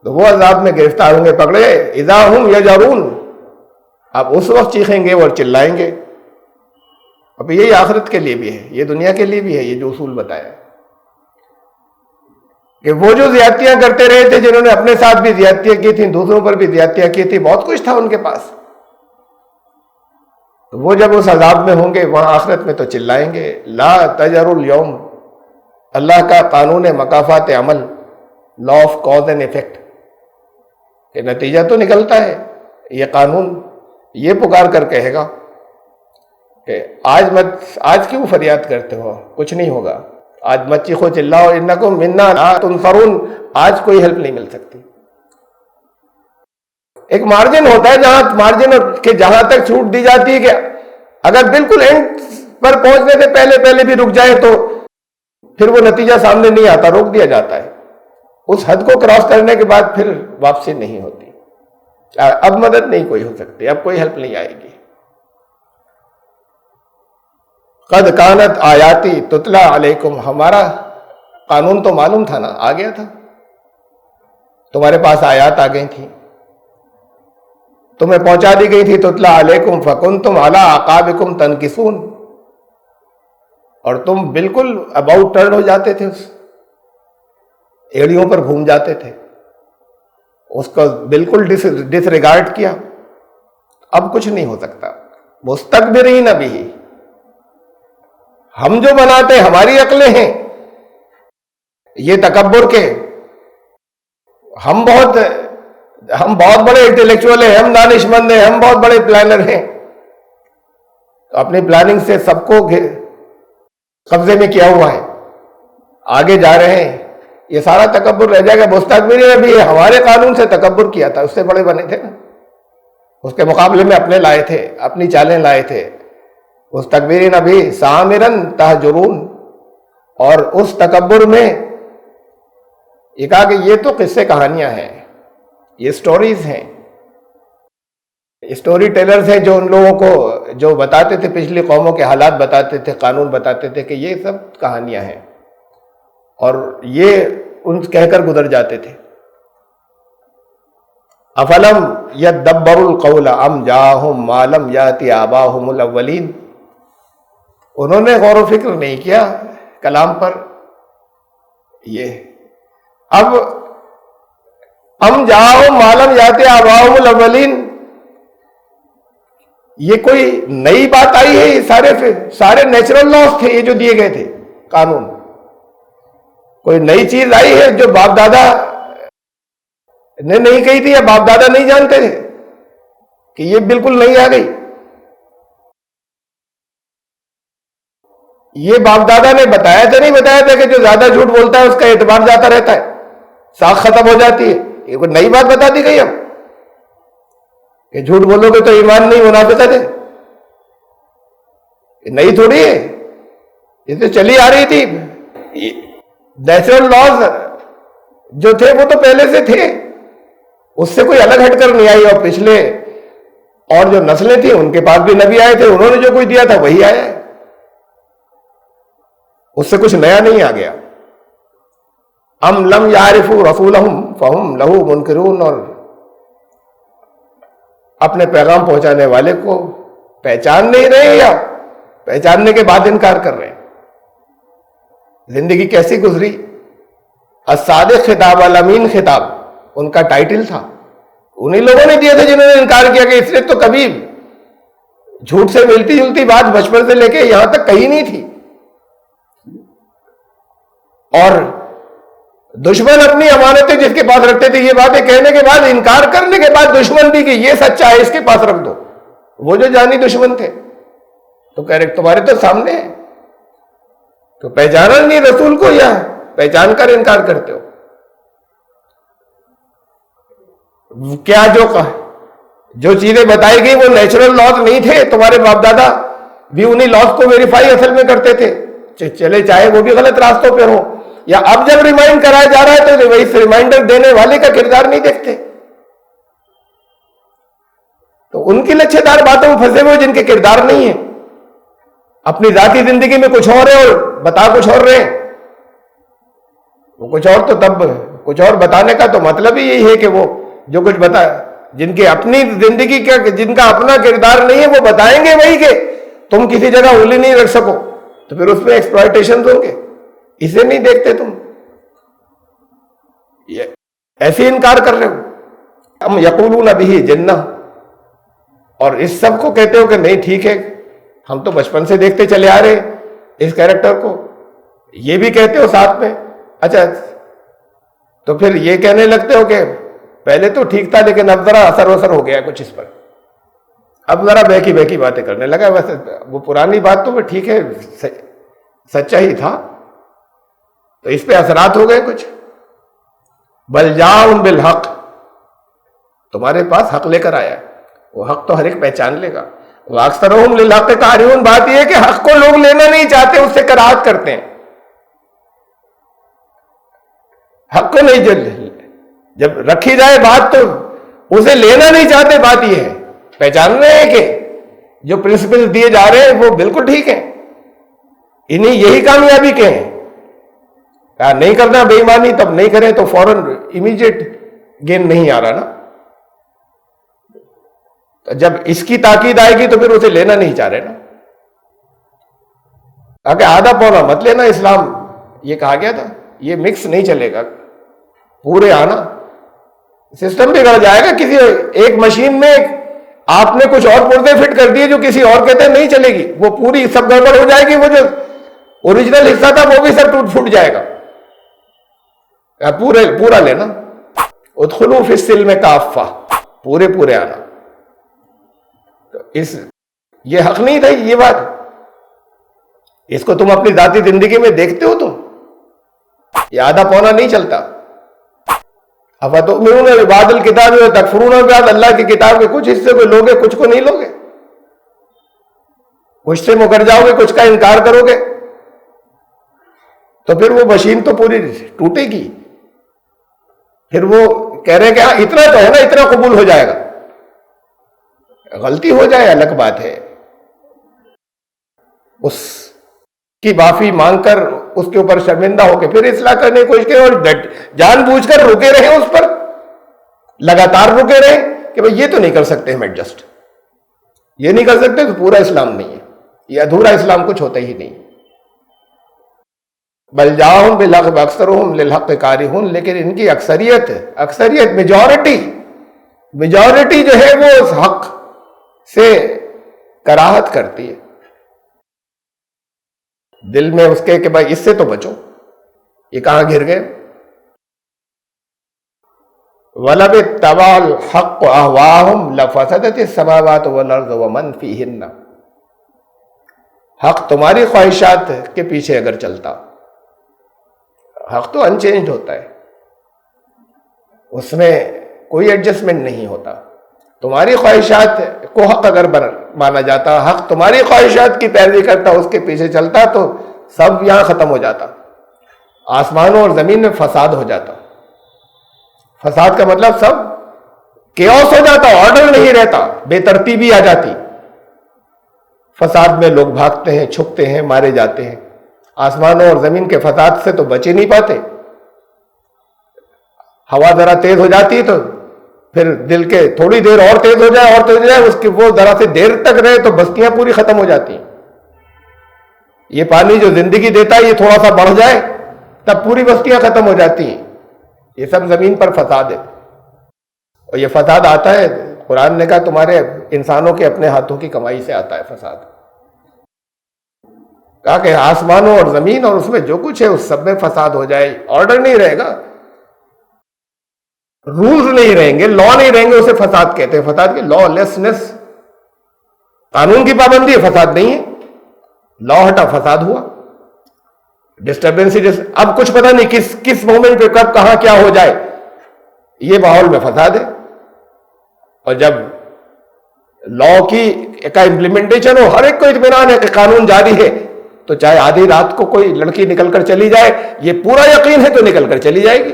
تو وہ عذاب میں گرفتار ہوں گے، پکڑے. اذا ہم یجرون، اب اس وقت چیخیں گے اور چلائیں گے. اب یہی آخرت کے لیے بھی ہے، یہ دنیا کے لیے بھی ہے، یہ جو اصول بتایا کہ وہ جو زیادتیاں کرتے رہے تھے، جنہوں نے اپنے ساتھ بھی زیادتیاں کی تھیں، دوسروں پر بھی زیادتیاں کی تھی، بہت کچھ تھا ان کے پاس، تو وہ جب اس عذاب میں ہوں گے وہاں آخرت میں تو چلائیں گے. لا تجر اليوم، اللہ کا قانون مکافات عمل، law of cause and effect, کہ نتیجہ تو نکلتا ہے. یہ قانون یہ پکار کر کہے گا کہ آج کیوں فریاد کرتے ہو، کچھ نہیں ہوگا، آج مت چیخو چلاؤ، انکم منا لا تنصرون، آج کوئی ہیلپ نہیں مل سکتی. ایک مارجن ہوتا ہے، جہاں مارجن کے جہاں تک چھوٹ دی جاتی ہے کہ اگر بالکل اینڈ پر پہنچنے سے پہلے بھی رک جائے تو پھر وہ نتیجہ سامنے نہیں آتا، روک دیا جاتا ہے. اس حد کو کراس کرنے کے بعد پھر واپسی نہیں ہوتی، اب مدد نہیں کوئی ہو سکتی، اب کوئی ہیلپ نہیں آئے گی. قد کانت آیاتی تتلا علیکم، ہمارا قانون تو معلوم تھا نا، آ گیا تھا، تمہارے پاس آیات آ گئی تھیں، تمہیں پہنچا دی گئی تھی. تتلا علیکم فکنتم علی اعقابکم تنکسون، اور تم بالکل اباؤٹ ٹرن ہو جاتے تھے، اس ایڑیوں پر گھوم جاتے تھے، اس کو بالکل ڈس ریگارڈ کیا. اب کچھ نہیں ہو سکتا. مستکبرین بھی، ہم جو بناتے ہیں ہماری عقلیں ہیں، یہ تکبر کے، ہم بہت بڑے انٹلیکچوئل ہیں، ہم دانش مند ہیں، ہم بہت بڑے پلانر ہیں، تو اپنی پلاننگ سے سب کو قبضے میں کیا ہوا ہے. آگے جا رہے ہیں، یہ سارا تکبر رہ جائے گا۔ مستکبرین نے بھی ہمارے قانون سے تکبر کیا تھا، اس سے بڑے بنے تھے نا، اس کے مقابلے میں اپنے لائے تھے، اپنی چالیں لائے تھے۔ مستکبرین ابھی سامرن تہجرون، اور اس تکبر میں یہ کہا کہ یہ تو قصے کہانیاں ہیں، یہ سٹوریز ہیں، اسٹوری ٹیلرز ہیں جو ان لوگوں کو جو بتاتے تھے، پچھلی قوموں کے حالات بتاتے تھے، قانون بتاتے تھے کہ یہ سب کہانیاں ہیں، اور یہ ان کہہ کر گزر جاتے تھے۔ افلم یدبر القول ام جاءہم ما لم یأت آباؤہم الاولین، انہوں نے غور و فکر نہیں کیا کلام پر۔ یہ اب ام جاءہم ما لم یأت آباؤہم الاولین، یہ کوئی نئی بات آئی ہے؟ یہ سارے نیچرل لاز تھے یہ جو دیے گئے تھے، قانون، کوئی نئی چیز آئی ہے جو باپ دادا نے نہیں کہی تھی، یا باپ دادا نہیں جانتے تھے کہ یہ بالکل نہیں آ گئی؟ یہ باپ دادا نے بتایا تھا، نہیں بتایا تھا کہ جو زیادہ جھوٹ بولتا ہے اس کا اعتبار جاتا رہتا ہے، ساکھ ختم ہو جاتی ہے؟ یہ کوئی نئی بات بتا دی گئی اب کہ جھوٹ بولو گے تو ایمان نہیں، منافقت ہے؟ یہ نئی تھوڑی ہے، یہ تو چلی آ رہی تھی۔ نیچرل لاز جو تھے وہ تو پہلے سے تھے، اس سے کوئی الگ ہٹ کر نہیں آئی، اور پچھلے اور جو نسلیں تھیں ان کے پاس بھی نبی آئے تھے، انہوں نے جو کوئی دیا تھا وہی آیا ہے، اس سے کچھ نیا نہیں آ گیا۔ ام لم یعرفوا رسولہم فہم لہ منکرون، اور اپنے پیغام پہنچانے والے کو پہچان نہیں رہے یا پہچاننے کے بعد انکار کر رہے ہیں۔ زندگی کیسی گزری؟ الصادق خطاب، الامین خطاب ان کا ٹائٹل تھا، انہی لوگوں نے دیے تھے جنہوں نے انکار کیا کہ اس نے تو کبھی جھوٹ سے ملتی جلتی بات بچپن سے لے کے یہاں تک کہی نہیں تھی۔ اور دشمن اپنی امانتیں جس کے پاس رکھتے تھے، یہ باتیں کہنے کے بعد، انکار کرنے کے بعد دشمن بھی کہ یہ سچا ہے اس کے پاس رکھ دو، وہ جو جانی دشمن تھے تو کہہ رہے تمہارے تو سامنے ہے، تو پہچانا نہیں رسول کو، یا پہچان کر انکار کرتے ہو؟ کیا جو چیزیں بتائی گئی وہ نیچرل لاز نہیں تھے؟ تمہارے باپ دادا بھی انہی لاز کو ویریفائی اصل میں کرتے تھے، چلے چاہے وہ بھی غلط راستوں پہ ہوں، یا اب جب ریمائنڈ کرایا جا رہا ہے تو وہی ریمائنڈر دینے والے کا کردار نہیں دیکھتے؟ تو ان کی لچھے دار باتوں میں پھنسے ہوئے جن کے کردار نہیں ہیں، اپنی ذاتی زندگی میں کچھ اور ہے اور بتا کچھ اور رہے ہیں۔ وہ کچھ اور، تو تب کچھ اور بتانے کا تو مطلب ہی یہی ہے کہ وہ جو کچھ بتا، جن کی اپنی زندگی کا، جن کا اپنا کردار نہیں ہے، وہ بتائیں گے وہی کہ تم کسی جگہ انگلی نہیں رکھ سکو، تو پھر اس میں ایکسپلائٹیشن ہوں گے، اسے نہیں دیکھتے تم، یہ ایسے انکار کر رہے ہو۔ ہم یقولون بہ جنہ، اور اس سب کو کہتے ہو کہ نہیں ٹھیک ہے، ہم تو بچپن سے دیکھتے چلے آ رہے اس کیریکٹر کو، یہ بھی کہتے ہو ساتھ میں۔ اچھا، تو پھر یہ کہنے لگتے ہو کہ پہلے تو ٹھیک تھا لیکن اب ذرا اثر وثر ہو گیا کچھ اس پر، اب ذرا بہکی بہکی باتیں کرنے لگا۔ ویسے وہ پرانی بات تو وہ ٹھیک ہے، سچا ہی تھا، تو اس پہ اثرات ہو گئے کچھ۔ بل جاءہم بالحق، تمہارے پاس حق لے کر آیا، وہ حق تو ہر ایک پہچان لے گا۔ واکثرہم للحق کارہون، بات یہ ہے کہ حق کو لوگ لینا نہیں چاہتے، اس سے کراہت کرتے ہیں، حق کو نہیں، جب رکھی جائے بات تو اسے لینا نہیں چاہتے۔ بات یہ ہے، پہچان رہے ہیں کہ جو پرنسپل دیے جا رہے ہیں وہ بالکل ٹھیک ہیں، انہیں یہی کامیابی کے ہیں۔ نہیں کرنا بے ایمانی، تب نہیں کریں تو فوراً امیجیٹ گین نہیں آ رہا نا، تو جب اس کی تاکید آئے گی تو پھر اسے لینا نہیں چاہ رہے نا۔ کہ آدھا پونا مت لینا، اسلام یہ کہا گیا تھا، یہ مکس نہیں چلے گا، پورے آنا، سسٹم بگڑ جائے گا۔ کسی ایک مشین میں آپ نے کچھ اور پردے فٹ کر دیے جو کسی اور کہتے ہیں نہیں چلے گی، وہ پوری سب گڑبڑ ہو جائے گی، وہ جو اوریجنل حصہ تھا وہ بھی سب ٹوٹ پھوٹ جائے گا۔ پورا لینا، ادخلوا فی السلم کافہ، پورے آنا۔ تو یہ حق نہیں تھا، یہ بات اس کو تم اپنی ذاتی زندگی میں دیکھتے ہو، تم یہ آدھا پونا نہیں چلتا. افتؤمنون ببعض الکتاب وتکفرون ببعض, اللہ کی کتاب کے کچھ حصے کو لوگے کچھ کو نہیں لوگے, کچھ سے مکر جاؤ گے, کچھ کا انکار کرو گے, تو پھر وہ مشین تو پوری ٹوٹے گی. پھر وہ کہہ رہے کہ ہاں اتنا تو ہے نا, اتنا قبول ہو جائے گا. غلطی ہو جائے الگ بات ہے, اس کی معافی مانگ کر اس کے اوپر شرمندہ ہو کے پھر اصلاح کرنے کی کوشش کریں, اور جان بوجھ کر رکے رہے اس پر, لگاتار رکے رہے کہ بھئی یہ تو نہیں کر سکتے ہم ایڈجسٹ, یہ نہیں کر سکتے تو پورا اسلام نہیں ہے, یہ ادھورا اسلام کچھ ہوتا ہی نہیں. بل جاؤں بالحق اکثرهم للحق کارہون, لیکن ان کی اکثریت میجورٹی جو ہے وہ اس حق سے کراہت کرتی ہے, دل میں اس کے کہ بھائی اس سے تو بچو, یہ کہاں گر گئے. وَلَوِ اتَّبَعَ الْحَقُّ أَهْوَاءَهُمْ لَفَسَدَتِ السَّمَاوَاتُ وَالْأَرْضُ وَمَنْ فِيهِنَّ, حق تمہاری خواہشات کے پیچھے اگر چلتا, حق تو انچینجڈ ہوتا ہے, اس میں کوئی ایڈجسٹمنٹ نہیں ہوتا. تمہاری خواہشات کو حق اگر مانا جاتا, حق تمہاری خواہشات کی پیروی کرتا, اس کے پیچھے چلتا, تو سب یہاں ختم ہو جاتا, آسمانوں اور زمین میں فساد ہو جاتا. فساد کا مطلب سب کیوس ہو جاتا, آرڈر نہیں رہتا, بے ترتیبی آ جاتی. فساد میں لوگ بھاگتے ہیں, چھپتے ہیں, مارے جاتے ہیں. آسمانوں اور زمین کے فساد سے تو بچ ہی نہیں پاتے. ہوا ذرا تیز ہو جاتی تو پھر دل کے تھوڑی دیر اور تیز ہو جائے, اس کی وہ ذرا سے دیر تک رہے تو بستیاں پوری ختم ہو جاتی ہیں. یہ پانی جو زندگی دیتا ہے, یہ تھوڑا سا بڑھ جائے تب پوری بستیاں ختم ہو جاتی ہیں. یہ سب زمین پر فساد ہے, اور یہ فساد آتا ہے, قرآن نے کہا تمہارے انسانوں کے اپنے ہاتھوں کی کمائی سے آتا ہے فساد. کہا کہ آسمانوں اور زمین اور اس میں جو کچھ ہے اس سب میں فساد ہو جائے, آرڈر نہیں رہے گا, رولز نہیں رہیں گے, لا نہیں رہیں گے, اسے فساد کہتے ہیں. فساد کی لا لیسنس, قانون کی پابندی ہے, فساد نہیں ہے. لا ہٹا فساد ہوا, ڈسٹربنس. اب کچھ پتہ نہیں کس مومنٹ پہ کب کہاں کیا ہو جائے, یہ ماحول میں فساد ہے. اور جب لا کا امپلیمنٹیشن ہو, ہر ایک کو اطمینان ہے کہ قانون جاری ہے, تو چاہے آدھی رات کو کوئی لڑکی نکل کر چلی جائے, یہ پورا یقین ہے تو نکل کر چلی جائے گی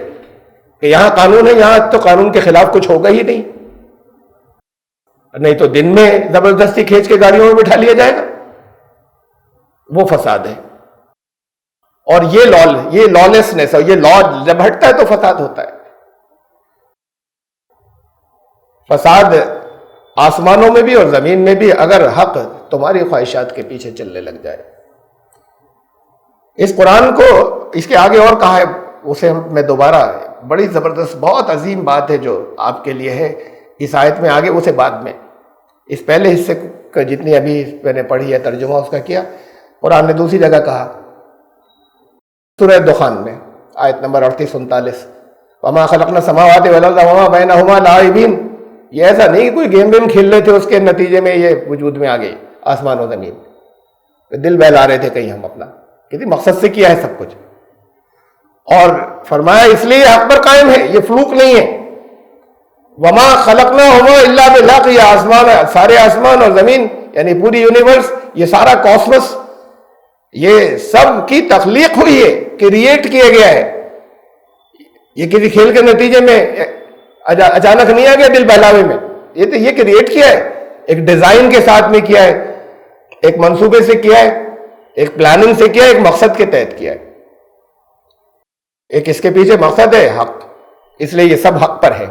کہ یہاں قانون ہے, یہاں تو قانون کے خلاف کچھ ہوگا ہی نہیں. نہیں تو دن میں زبردستی کھینچ کے گاڑیوں میں بٹھا لیا جائے گا, وہ فساد ہے. اور یہ لا لیسنس, اور یہ لا جب ہٹتا ہے تو فساد ہوتا ہے. فساد آسمانوں میں بھی اور زمین میں بھی اگر حق تمہاری خواہشات کے پیچھے چلنے لگ جائے. اس قرآن کو اس کے آگے اور کہا ہے, اسے میں دوبارہ, بڑی زبردست بہت عظیم بات ہے جو آپ کے لیے ہے اس آیت میں آگے, اسے بعد میں. اس پہلے حصے کا جتنی ابھی میں نے پڑھی ہے ترجمہ اس کا کیا, قرآن نے دوسری جگہ کہا سورہ دخان میں آیت نمبر 38-39, وما خلقنا السماوات والارض وما بینہما لاعبین. یہ ایسا نہیں کہ کوئی گیم کھیل رہے تھے اس کے نتیجے میں یہ وجود میں آ گئی آسمان و زمین, دل بہلا رہے تھے کہیں ہم اپنا, کسی مقصد سے کیا ہے سب کچھ. اور فرمایا اس لیے حق پر قائم ہے, یہ فلوک نہیں ہے. وما خلقناہما الا بالحق, یہ آسمان, سارے آسمان اور زمین یعنی پوری یونیورس, یہ سارا کاسمس, یہ سب کی تخلیق ہوئی ہے, کریٹ کیا گیا ہے. یہ کسی کھیل کے نتیجے میں اچانک نہیں آ گیا دل بہلاوے میں, یہ کریٹ کیا ہے, ایک ڈیزائن کے ساتھ میں کیا ہے, ایک منصوبے سے کیا ہے, ایک پلاننگ سے کیا ہے, ایک مقصد کے تحت کیا ہے. ایک اس کے پیچھے مقصد ہے حق, اس لیے یہ سب حق پر ہے.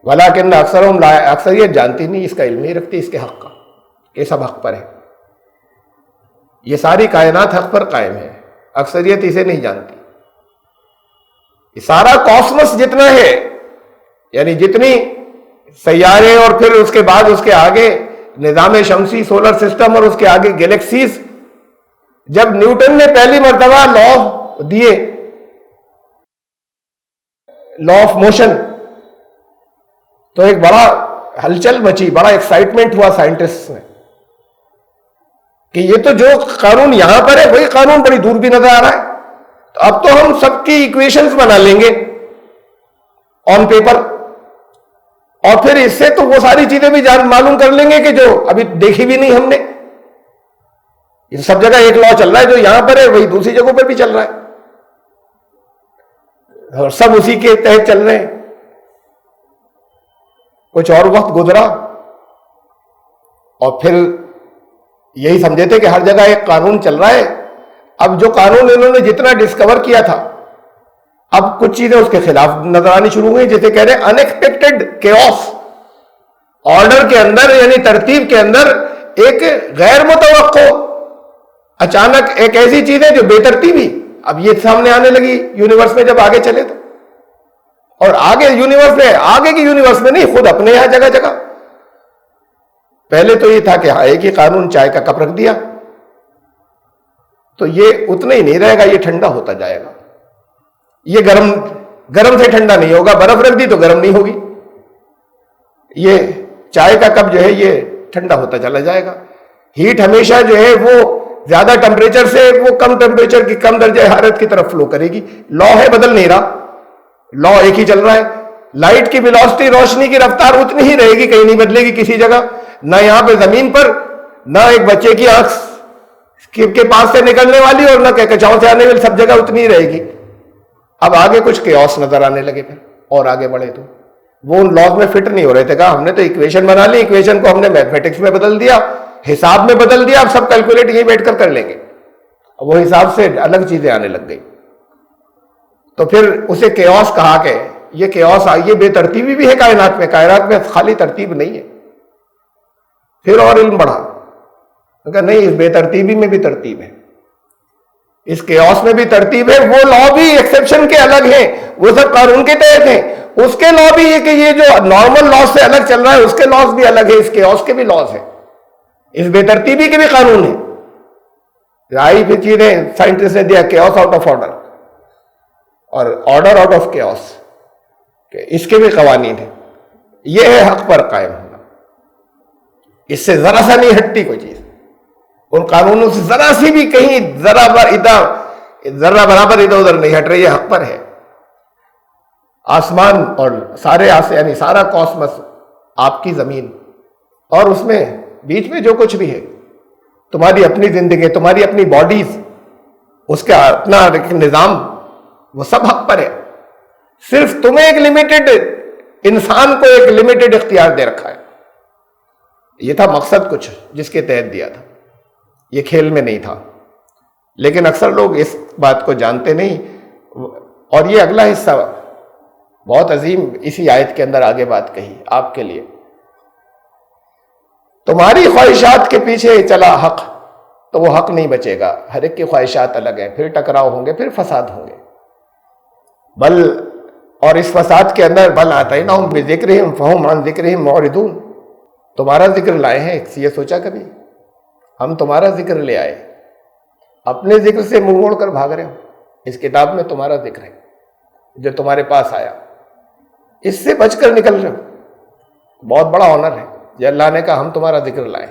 ولیکن اکثرهم اکثریت جانتی نہیں, اس کا علم نہیں رکھتی اس کے حق کا, یہ سب حق پر ہے. یہ ساری کائنات حق پر قائم ہے, اکثریت اسے نہیں جانتی. یہ سارا کاسمس جتنا ہے, یعنی جتنی سیارے اور پھر اس کے بعد اس کے آگے نظام شمسی, سولر سسٹم, اور اس کے آگے گیلیکسیز, جب نیوٹن نے پہلی مرتبہ لا دیے, لا آف موشن, تو ایک بڑا ہلچل مچی, بڑا ایکسائٹمنٹ ہوا سائنٹسٹ میں کہ یہ تو جو قانون یہاں پر ہے وہی قانون بڑی دور بھی نظر آ رہا ہے. تو اب تو ہم سب کی ایکویشنز بنا لیں گے آن پیپر، اور پھر اس سے تو وہ ساری چیزیں بھی معلوم کر لیں گے کہ جو ابھی دیکھی بھی نہیں ہم نے. یہ سب جگہ ایک لا چل رہا ہے، جو یہاں پر ہے وہی دوسری جگہوں پر بھی چل رہا ہے، اور سب اسی کے تحت چل رہے ہیں. کچھ اور وقت گزرا اور پھر یہی سمجھے تھے کہ ہر جگہ ایک قانون چل رہا ہے. اب جو قانون انہوں نے جتنا ڈسکور کیا تھا، اب کچھ چیزیں اس کے خلاف نظر آنی شروع ہوئی، جیسے کہہ رہے ہیں ان ایکسپیکٹڈ کیوس. آرڈر کے اندر یعنی ترتیب کے اندر ایک غیر متوقع اچانک ایک ایسی چیز ہے جو بے ترتیبی اب یہ سامنے آنے لگی یونیورس میں جب آگے چلے تو. اور آگے یونیورس میں، آگے کی یونیورس میں نہیں، خود اپنے یہاں جگہ جگہ. پہلے تو یہ تھا کہ ہاں ایک ہی قانون، چائے کا کپ رکھ دیا تو یہ اتنا ہی نہیں رہے گا، یہ ٹھنڈا ہوتا جائے گا. یہ گرم سے ٹھنڈا نہیں ہوگا، برف رکھ دی تو گرم نہیں ہوگی. یہ چائے کا کپ جو ہے یہ ٹھنڈا ہوتا چلا جائے گا. ہیٹ ہمیشہ جو ہے وہ زیادہ ٹمپریچر سے وہ کم ٹمپریچر کی کم درجہ حرارت کی طرف فلو کرے گی. لا ہے، بدل نہیں رہا، لا ایک ہی چل رہا ہے. لائٹ کی ویلوسٹی، روشنی کی رفتار اتنی ہی رہے گی، کہیں نہیں بدلے گی کسی جگہ. نہ یہاں پہ زمین پر، نہ ایک بچے کی آنکھ کے پاس سے نکلنے والی اور نہ کہکچاؤں سے آنے والی، سب جگہ اتنی ہی رہے گی. اب آگے کچھ کیوس نظر آنے لگے پھر اور آگے بڑھے تو وہ ان لاز میں فٹ نہیں ہو رہے تھے. کہا ہم نے تو ایکویشن بنا لی، ایکویشن کو ہم نے میتھمیٹکس میں بدل دیا، حساب میں بدل دیا، اب سب کیلکولیٹ یہیں بیٹھ کر لیں گے. وہ حساب سے الگ چیزیں آنے لگ گئی. تو پھر اسے کیوس کہا کہ یہ کیوس یہ بے ترتیبی بھی ہے کائنات میں. کائنات میں خالی ترتیب نہیں ہے. پھر اور علم بڑھا، کہ نہیں، اس بے ترتیبی میں بھی ترتیب ہے، اس کیوس میں بھی ترتیب ہے. وہ لا بھی ایکسیپشن کے الگ ہیں، وہ سب قانون کے تحت ہیں. اس کے لا بھی ہے کہ یہ جو نارمل لاز سے الگ چل رہا ہے اس کے لاز بھی الگ ہے، اس کیوس کے بھی لاز ہیں، اس بے ترتیبی کے بھی قانون ہیں. آئی پھر چیزیں سائنٹسٹ نے دیا کیوس آؤٹ آف آرڈر اور آرڈر آؤٹ آف کیوس، کہ اس کے بھی قوانین ہیں. یہ ہے حق پر قائم ہونا. اس سے ذرا سا نہیں ہٹتی کوئی چیز، ان قانونوں سے ذرا سی بھی کہیں ذرا برابر ادھر ادھر نہیں ہٹ رہی ہے، حق پر ہے. آسمان اور سارے یعنی سارا کاسمس آپ کی زمین، اور اس میں بیچ میں جو کچھ بھی ہے، تمہاری اپنی زندگی، تمہاری اپنی باڈیز، اس کا اپنا نظام، وہ سب حق پر ہے. صرف تمہیں ایک لمیٹڈ انسان کو ایک لمیٹڈ اختیار دے رکھا ہے. یہ تھا مقصد کچھ جس کے تحت دیا تھا، یہ کھیل میں نہیں تھا. لیکن اکثر لوگ اس بات کو جانتے نہیں. اور یہ اگلا حصہ بہت عظیم اسی آیت کے اندر آگے بات کہی آپ کے لیے. تمہاری خواہشات کے پیچھے چلا حق تو وہ حق نہیں بچے گا. ہر ایک کی خواہشات الگ ہیں، پھر ٹکراؤ ہوں گے، پھر فساد ہوں گے. اور اس فساد کے اندر بل آتیناہم بذکرہم فہم عن ذکرہم معرضون. تمہارا ذکر لائے ہیں. یہ سوچا کبھی ہم تمہارا ذکر لے آئے، اپنے ذکر سے منہ موڑ کر بھاگ رہے ہو. اس کتاب میں تمہارا ذکر ہے جو تمہارے پاس آیا، اس سے بچ کر نکل رہے ہو. بہت بڑا آنر ہے یہ اللہ نے کہا ہم تمہارا ذکر لائے.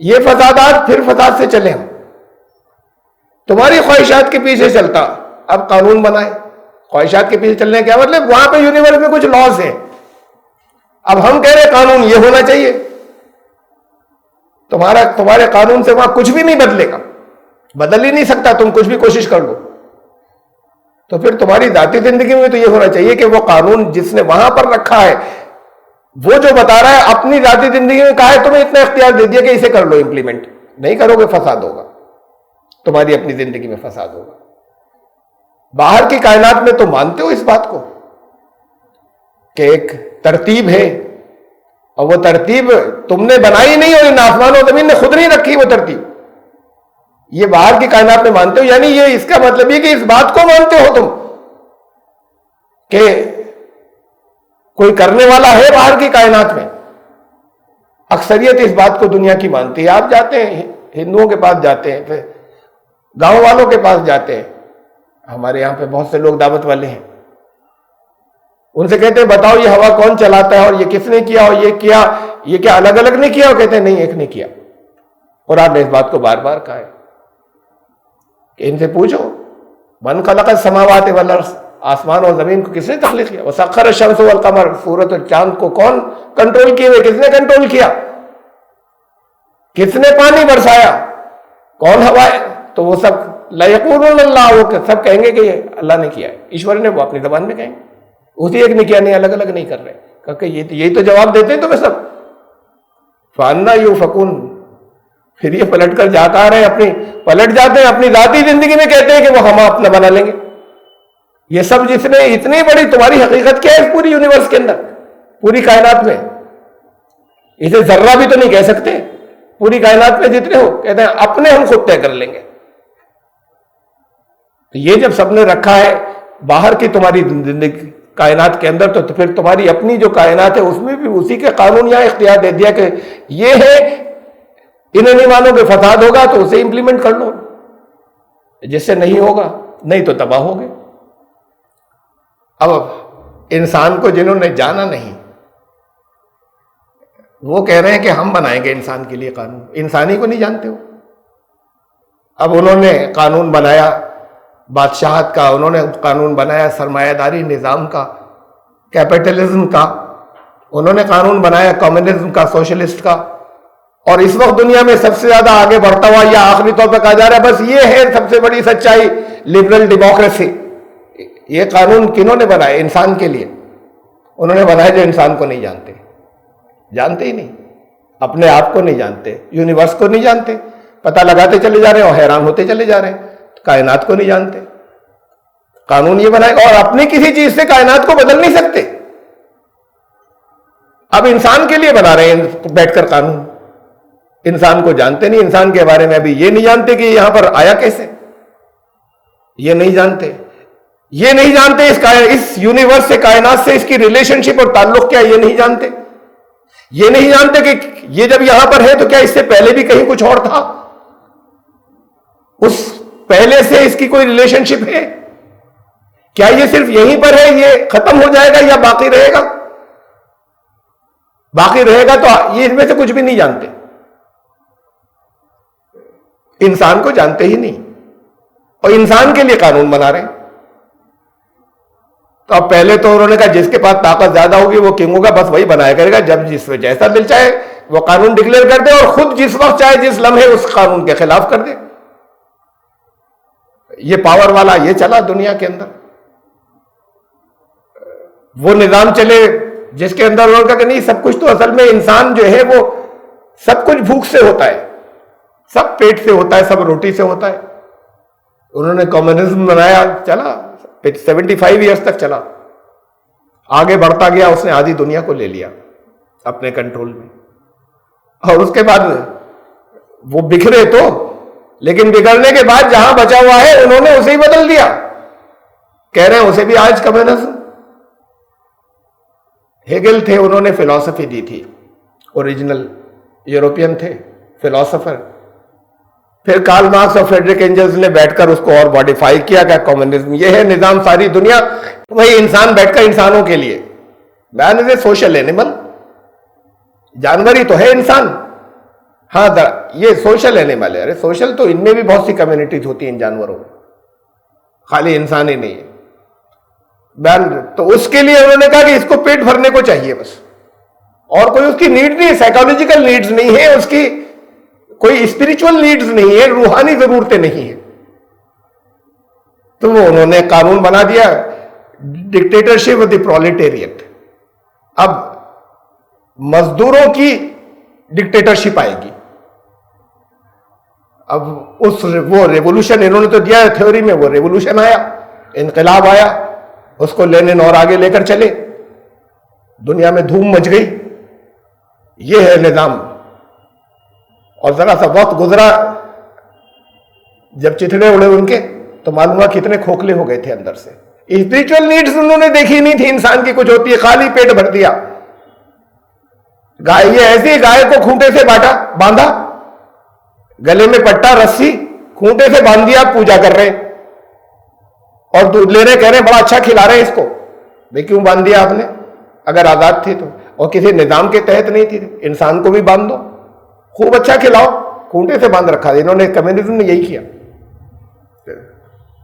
یہ فسادات پھر فساد سے چلے ہم. تمہاری خواہشات کے پیچھے چلتا، اب قانون بنائے. خواہشات کے پیچھے چلنے کا کیا مطلب؟ وہاں پہ یونیورس میں کچھ لاز ہیں، اب ہم کہہ رہے قانون یہ ہونا چاہیے. تمہارے قانون سے وہاں کچھ بھی نہیں بدلے گا، بدل ہی نہیں سکتا. تم کچھ بھی کوشش کر لو. تو پھر تمہاری ذاتی زندگی میں تو یہ ہونا چاہیے کہ وہ قانون جس نے وہاں پر رکھا ہے، وہ جو بتا رہا ہے اپنی ذاتی زندگی میں کہا ہے، تمہیں اتنا اختیار دے دیا کہ اسے کر لو امپلیمنٹ. نہیں کرو گے فساد ہوگا، تمہاری اپنی زندگی میں فساد ہوگا. باہر کی کائنات میں تو مانتے ہو اس بات کو کہ ایک ترتیب ہے، اور وہ ترتیب تم نے بنائی نہیں، اور ان آسمان و زمین نے خود نہیں رکھی وہ ترتیب. یہ باہر کی کائنات میں مانتے ہو، یعنی یہ اس کا مطلب یہ کہ اس بات کو مانتے ہو تم کہ کوئی کرنے والا ہے باہر کی کائنات میں. اکثریت اس بات کو دنیا کی مانتی ہے. آپ جاتے ہیں ہندوؤں کے پاس جاتے ہیں، پھر گاؤں والوں کے پاس جاتے ہیں. ہمارے یہاں پہ بہت سے لوگ دعوت والے ہیں، ان سے کہتے ہیں بتاؤ یہ ہوا کون چلاتا ہے، اور یہ کس نے کیا، اور یہ کیا الگ الگ نے کیا؟ اور کہتے ہیں نہیں، ایک نے کیا. قرآن نے اس بات کو بار بار کہا ہے. کہ ان سے پوچھو من خلق السماوات والارض، آسمان اور زمین کو کس نے تخلیق کیا؟ وسخر الشمس والقمر، سورج اور چاند کو کون کنٹرول کیے ہوئے؟ کس نے کنٹرول کیا؟ کس نے پانی برسایا؟ کون ہوائے؟ تو وہ سب لا یقولون اللہ، وہ سب کہیں گے کہ یہ اللہ نے کیا ہے، ایشور نے، وہ اپنی زبان میں کہیں گے، اسی ایک نے کیا، نہیں الگ الگ نہیں کر رہے، کیونکہ یہی تو جواب دیتے ہیں تمہیں سب۔ فَأَنَّىٰ يُؤْفَكُونَ، پھر یہ پلٹ کر جاتا رہے، پلٹ جاتے ہیں اپنی ذاتی زندگی میں، کہتے ہیں کہ وہ ہم اپنا بنا لیں گے۔ یہ سب جس نے اتنی بڑی تمہاری حقیقت کیا ہے اس پوری یونیورس کے اندر، پوری کائنات میں، اسے ذرہ بھی تو نہیں کہہ سکتے، پوری کائنات میں جتنے ہو، کہتے ہیں اپنے ہم خود طے کر لیں گے۔ یہ جب سب نے رکھا ہے باہر کی تمہاری زندگی کائنات کے اندر، تو پھر تمہاری اپنی جو کائنات ہے اس میں بھی اسی کے قانون یہاں اختیار دے دیا کہ یہ ہے، انہیں نہیں مانو کہ فساد ہوگا تو اسے امپلیمنٹ کر لو، جس سے نہیں ہوگا نہیں تو تباہ ہوگے۔ اب انسان کو جنہوں نے جانا نہیں، وہ کہہ رہے ہیں کہ ہم بنائیں گے انسان کے لیے قانون، انسانی کو نہیں جانتے ہو۔ اب انہوں نے قانون بنایا بادشاہت کا، انہوں نے قانون بنایا سرمایہ داری نظام کا، کیپٹلزم کا، انہوں نے قانون بنایا کمیونزم کا، سوشلسٹ کا، اور اس وقت دنیا میں سب سے زیادہ آگے بڑھتا ہوا یا آخری طور پہ کہا جا رہا ہے بس یہ ہے سب سے بڑی سچائی، لبرل ڈیموکریسی۔ یہ قانون کنہوں نے بنائے؟ انسان کے لیے انہوں نے بنائے جو انسان کو نہیں جانتے ہی نہیں، اپنے آپ کو نہیں جانتے، یونیورس کو نہیں جانتے، پتہ لگاتے چلے جا رہے ہیں اور حیران ہوتے چلے جا رہے ہیں، کائنات کو نہیں جانتے۔ قانون یہ بنائے اور اپنی کسی چیز سے کائنات کو بدل نہیں سکتے، اب انسان کے لیے بنا رہے ہیں بیٹھ کر قانون، انسان کو جانتے نہیں، انسان کے بارے میں ابھی یہ نہیں جانتے کہ یہاں پر آیا کیسے، یہ نہیں جانتے، یہ نہیں جانتے اس یونیورس سے، کائنات سے اس کی ریلیشن شپ اور تعلق کیا، یہ نہیں جانتے، یہ نہیں جانتے کہ یہ جب یہاں پر ہے تو کیا اس سے پہلے بھی کہیں کچھ اور تھا، اس پہلے سے اس کی کوئی ریلیشن شپ ہے، کیا یہ صرف یہیں پر ہے، یہ ختم ہو جائے گا یا باقی رہے گا؟ باقی رہے گا تو یہ اس میں سے کچھ بھی نہیں جانتے، انسان کو جانتے ہی نہیں، اور انسان کے لیے قانون بنا رہے ہیں۔ تو اب پہلے تو انہوں نے کہا جس کے پاس طاقت زیادہ ہوگی وہ کنگ ہوگا، بس وہی بنایا کرے گا، جب جس میں جیسا دل چاہے وہ قانون ڈکلیئر کر دے اور خود جس وقت چاہے جس لمحے اس قانون کے خلاف کر دے۔ یہ پاور والا یہ چلا دنیا کے اندر، وہ نظام چلے جس کے اندر انہوں نے کہا کہ نہیں سب کچھ تو اصل میں انسان جو ہے وہ سب کچھ بھوک سے ہوتا ہے، سب پیٹ سے ہوتا ہے، سب روٹی سے ہوتا ہے۔ انہوں نے کمیونزم بنایا، چلا 75 ایئرس تک چلا، آگے بڑھتا گیا، اس نے آدھی دنیا کو لے لیا اپنے کنٹرول میں، اور اس کے بعد وہ بکھرے تو، لیکن بگڑنے کے بعد جہاں بچا ہوا ہے انہوں نے اسے ہی بدل دیا، کہہ رہے ہیں اسے بھی آج کمیونزم۔ ہیگل تھے، انہوں نے فلسفی دی تھی، اوریجنل یورپین تھے فلسفر، پھر کارل مارکس اور فریڈرک اینجلز نے بیٹھ کر اس کو اور ماڈیفائی کیا کہ کمیونزم یہ ہے نظام، ساری دنیا وہی انسان بیٹھ کر انسانوں کے لیے، مین از اے سوشل اینیمل، جانور ہی تو ہے انسان، ہاں یہ سوشل اینیمل ہے، ارے سوشل تو ان میں بھی بہت سی کمیونٹیز ہوتی ہیں ان جانوروں میں، خالی انسان ہی نہیں ہے۔ تو اس کے لیے انہوں نے کہا کہ اس کو پیٹ بھرنے کو چاہیے بس، اور کوئی اس کی نیڈ نہیں، سائیکالوجیکل نیڈز نہیں ہے اس کی، کوئی اسپریچول نیڈز نہیں ہے، روحانی ضرورتیں نہیں ہیں۔ تو وہ انہوں نے قانون بنا دیا ڈکٹیٹرشپ آف دی پرولیٹیریٹ، اب مزدوروں کی ڈکٹیٹرشپ آئے گی۔ اب وہ ریولوشن انہوں نے تو دیا تھیوری میں، وہ ریولوشن آیا، انقلاب آیا، اس کو لینن اور آگے لے کر چلے، دنیا میں دھوم مچ گئی، یہ ہے نظام۔ اور ذرا سا وقت گزرا، جب چتھڑے اڑے ان کے تو معلوم ہوا کتنے کھوکھلے ہو گئے تھے اندر سے، اسپریچول نیڈز انہوں نے دیکھی نہیں تھی انسان کی کچھ ہوتی ہے، خالی پیٹ بھر دیا۔ گائے، یہ ایسی گائے کو کھونٹے سے باندھا، گلے میں پٹا رسی کھونٹے سے باندھ دیا، پوجا کر رہے اور دودھ لے رہے، کہہ رہے بڑا اچھا کھلا رہے اس کو، بھائی کیوں باندھ دیا آپ نے؟ اگر آزاد تھی تو، اور کسی نظام کے تحت نہیں تھی، انسان کو بھی باندھ دو، خوب اچھا کھلاؤ، کھونٹے سے باندھ رکھا۔ انہوں نے کمیونزم میں یہی کیا،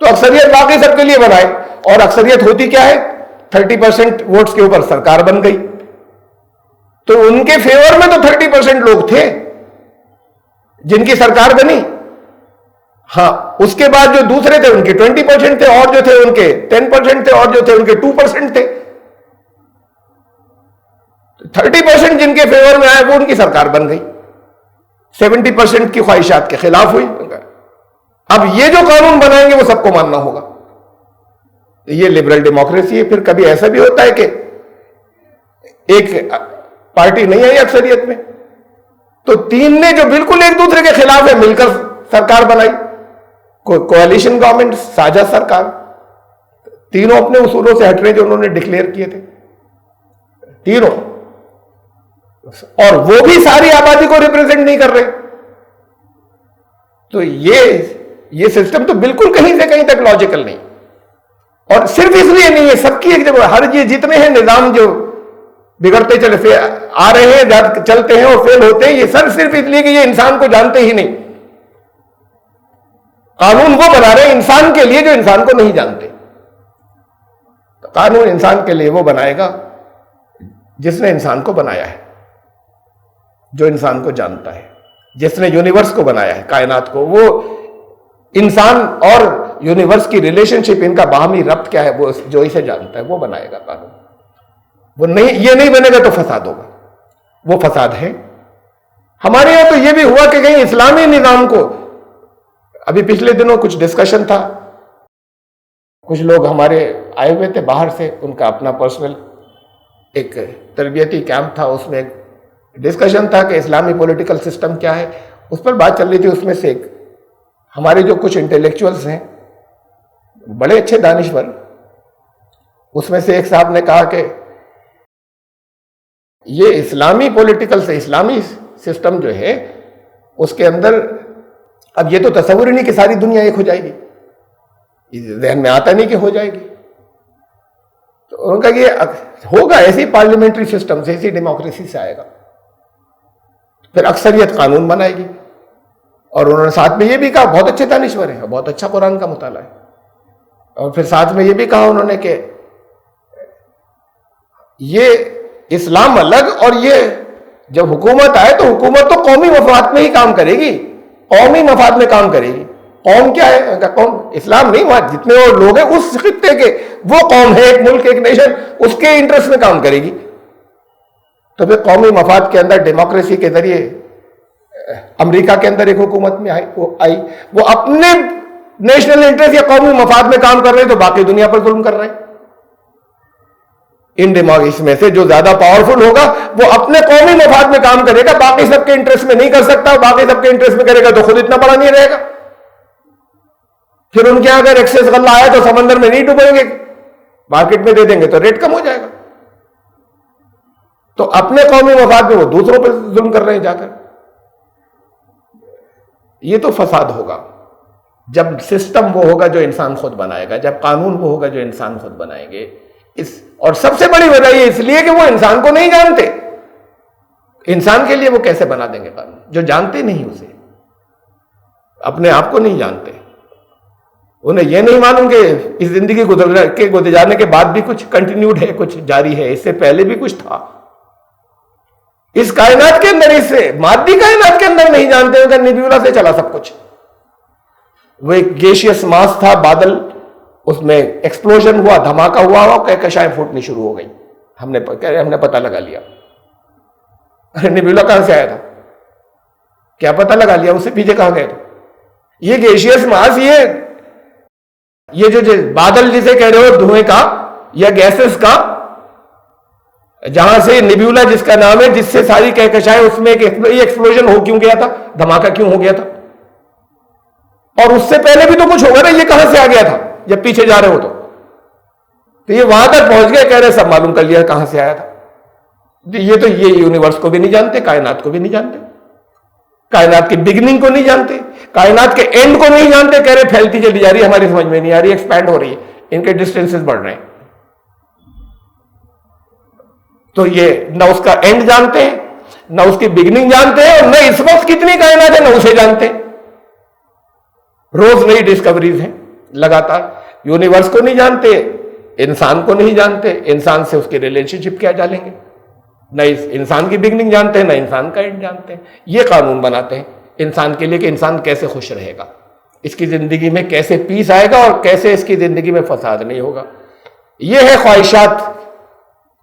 تو اکثریت باقی سب کے لیے بنائے، اور اکثریت ہوتی کیا ہے؟ 30% ووٹس کے اوپر سرکار بن گئی، تو ان کے فیور میں تو 30% لوگ تھے جن کی سرکار بنی. ہاں اس کے بعد جو دوسرے تھے ان کے 20% تھے، اور جو تھے ان کے 10% تھے، اور جو تھے ان کے 2% تھے. 30% جن کے فیور میں آئے وہ ان کی سرکار بن گئی، 70% کی خواہشات کے خلاف ہوئی. اب یہ جو قانون بنائیں گے وہ سب کو ماننا ہوگا. یہ لبرل ڈیموکریسی ہے. پھر کبھی ایسا بھی ہوتا ہے کہ ایک پارٹی نہیں آئی اکثریت میں، تو تین نے جو بالکل ایک دوسرے کے خلاف ہے مل کر سرکار بنائی، کوalition گورنمنٹ، ساجھا سرکار. تینوں اپنے اصولوں سے ہٹ رہے جو انہوں نے ڈکلیئر کیے تھے تینوں، اور وہ بھی ساری آبادی کو ریپرزینٹ نہیں کر رہے. تو یہ سسٹم تو بالکل کہیں سے کہیں تک لاجیکل نہیں. اور صرف اس لیے نہیں ہے، سب کی ایک جگہ ہر یہ جتنے ہیں نظام جو بگڑتے چلے آ رہے ہیں، چلتے ہیں اور فیل ہوتے ہیں، یہ سب صرف اس لیے کہ یہ انسان کو جانتے ہی نہیں. قانون وہ بنا رہے ہیں انسان کے لیے جو انسان کو نہیں جانتے. قانون انسان کے لیے وہ بنائے گا جس نے انسان کو بنایا ہے، جو انسان کو جانتا ہے، جس نے یونیورس کو بنایا ہے، کائنات کو. وہ انسان اور یونیورس کی ریلیشن شپ، ان کا باہمی ربط کیا ہے، وہ جو اسے جانتا ہے وہ بنائے گا قانون. وہ نہیں، یہ نہیں بنے گا تو فساد ہوگا. وہ فساد ہے. ہمارے یہاں تو یہ بھی ہوا کہ کہیں اسلامی نظام کو، ابھی پچھلے دنوں کچھ ڈسکشن تھا، کچھ لوگ ہمارے آئے ہوئے تھے باہر سے، ان کا اپنا پرسنل ایک تربیتی کیمپ تھا، اس میں ایک ڈسکشن تھا کہ اسلامی پولیٹیکل سسٹم کیا ہے. اس پر بات چل رہی تھی. اس میں سے ایک ہمارے جو کچھ انٹلیکچوئلز ہیں، بڑے اچھے دانشور، اس میں سے ایک صاحب نے کہا کہ یہ اسلامی پولیٹیکل سے اسلامی سسٹم جو ہے اس کے اندر اب یہ تو تصور ہی نہیں کہ ساری دنیا ایک ہو جائے گی، ذہن میں آتا نہیں کہ ہو جائے گی. تو ان کا یہ ہوگا ایسی پارلیمنٹری سسٹم سے، ایسی ڈیموکریسی سے آئے گا. پھر اکثریت قانون بنائے گی. اور انہوں نے ساتھ میں یہ بھی کہا، بہت اچھے دانشور ہیں، بہت اچھا قرآن کا مطالعہ ہے، اور پھر ساتھ میں یہ بھی کہا انہوں نے کہ یہ اسلام الگ، اور یہ جب حکومت آئے تو حکومت تو قومی مفاد میں ہی کام کرے گی، قومی مفاد میں کام کرے گی. قوم کیا ہے؟ قوم اسلام نہیں، وہاں جتنے اور لوگ ہیں اس خطے کے، وہ قوم ہے، ایک ملک، ایک نیشن، اس کے انٹرسٹ میں کام کرے گی. تو پھر قومی مفاد کے اندر ڈیموکریسی کے ذریعے امریکہ کے اندر ایک حکومت میں آئی، وہ اپنے نیشنل انٹرسٹ یا قومی مفاد میں کام کر رہے ہیں، تو باقی دنیا پر ظلم کر رہے ہیں. ان اس میں سے جو زیادہ پاورفل ہوگا وہ اپنے قومی مفاد میں کام کرے گا، باقی سب کے انٹرسٹ میں نہیں کر سکتا. باقی سب کے انٹرسٹ میں کرے گا تو خود اتنا بڑا نہیں رہے گا. پھر ان کے اگر ایکسیس غلہ آیا تو سمندر میں نہیں ڈوبیں گے، مارکیٹ میں دے دیں گے تو ریٹ کم ہو جائے گا. تو اپنے قومی مفاد میں وہ دوسروں پر ظلم کر رہے ہیں جا کر. یہ تو فساد ہوگا جب سسٹم وہ ہوگا جو انسان خود بنائے گا، جب قانون وہ ہوگا جو انسان خود بنائیں گے. اور سب سے بڑی وجہ یہ اس لیے کہ وہ انسان کو نہیں جانتے. انسان کے لیے وہ کیسے بنا دیں گے قانون جو جانتے نہیں، اسے اپنے آپ کو نہیں جانتے. انہیں یہ نہیں معلوم کہ اس زندگی گزر جانے کے بعد بھی کچھ کنٹینیوڈ ہے، کچھ جاری ہے، اس سے پہلے بھی کچھ تھا. اس کائنات کے اندر، اس مادی کائنات کے اندر نہیں جانتے کہ نیبیولا سے چلا سب کچھ. وہ ایک گیشیس ماس تھا، بادل، اس میں ایکسپلوژن ہوا، دھماکہ ہوا، کہکشائیں پھوٹنی شروع ہو گئی. ہم نے پتہ لگا لیا. ارے نیبیولا کہاں سے آیا تھا؟ کیا پتہ لگا لیا؟ اس سے پیچھے کہاں گئے تھے؟ یہ گیشیس ماس، یہ جو بادل جسے کہہ رہے ہو، دھوئیں کا یا گیسز کا، جہاں سے نیبیولا جس کا نام ہے، جس سے ساری کہکشائیں، اس میں یہ ایکسپلوژن ہو کیوں گیا تھا؟ دھماکہ کیوں ہو گیا تھا؟ اور اس سے پہلے بھی تو کچھ ہوگا نا. یہ کہاں سے آ گیا تھا جب پیچھے جا رہے ہو تو یہ وہاں تک پہنچ گئے، کہہ رہے سب معلوم کر لیا کہاں سے آیا تھا. یہ یونیورس کو بھی نہیں جانتے، کائنات کو بھی نہیں جانتے، کائنات کی بگننگ کو نہیں جانتے، کائنات کے اینڈ کو نہیں جانتے. کہہ رہے پھیلتی چلی جا رہی ہے، ہماری سمجھ میں نہیں آ رہی، ایکسپینڈ ہو رہی ہے، ان کے ڈسٹینسز بڑھ رہے ہیں. تو یہ نہ اس کا اینڈ جانتے ہیں، نہ اس کی بگننگ جانتے ہیں، اور نہ اس وقت کتنی کائنات ہے نہ اسے جانتے ہیں. روز نئی ڈسکوریز ہیں. لگاتار. یونیورس کو نہیں جانتے, انسان کو نہیں جانتے, انسان سے اس کی ریلیشن شپ کیا جانیں گے, نہ انسان کی بگننگ جانتے ہیں نہ انسان کا اینڈ جانتے ہیں. یہ قانون بناتے ہیں انسان کے لیے کہ انسان کیسے خوش رہے گا, اس کی زندگی میں کیسے پیس آئے گا اور کیسے اس کی زندگی میں فساد نہیں ہوگا. یہ ہے خواہشات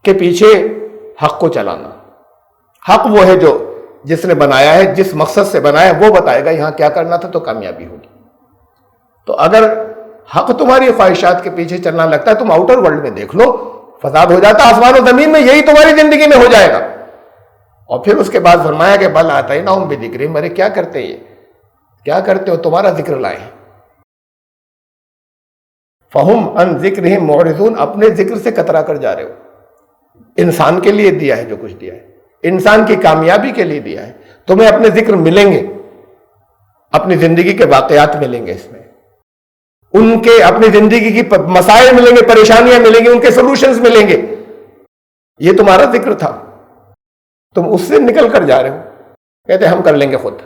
کے پیچھے حق کو چلانا. حق وہ ہے جو جس نے بنایا ہے, جس مقصد سے بنایا ہے وہ بتائے گا یہاں کیا کرنا تھا تو کامیابی ہوگی. تو اگر حق تمہاری خواہشات کے پیچھے چلنا لگتا ہے, تم آؤٹر ورلڈ میں دیکھ لو, فساد ہو جاتا آسمان و زمین میں, یہی تمہاری زندگی میں ہو جائے گا. اور پھر اس کے بعد فرمایا کہ بل آتیناہم بذکرہم, ارے کیا کرتے یہ, کیا کرتے ہو, تمہارا ذکر لائے. فہم عن ذکرہم معرضون, اپنے ذکر سے کترا کر جا رہے ہو. انسان کے لیے دیا ہے جو کچھ دیا ہے, انسان کی کامیابی کے لیے دیا ہے. تمہیں اپنے ذکر ملیں گے, اپنی زندگی کے واقعات ملیں گے, اس میں ان کے اپنی زندگی کی مسائل ملیں گے, پریشانیاں ملیں گی, ان کے سولوشنز ملیں گے. یہ تمہارا ذکر تھا, تم اس سے نکل کر جا رہے ہو. کہتے ہم کر لیں گے خود,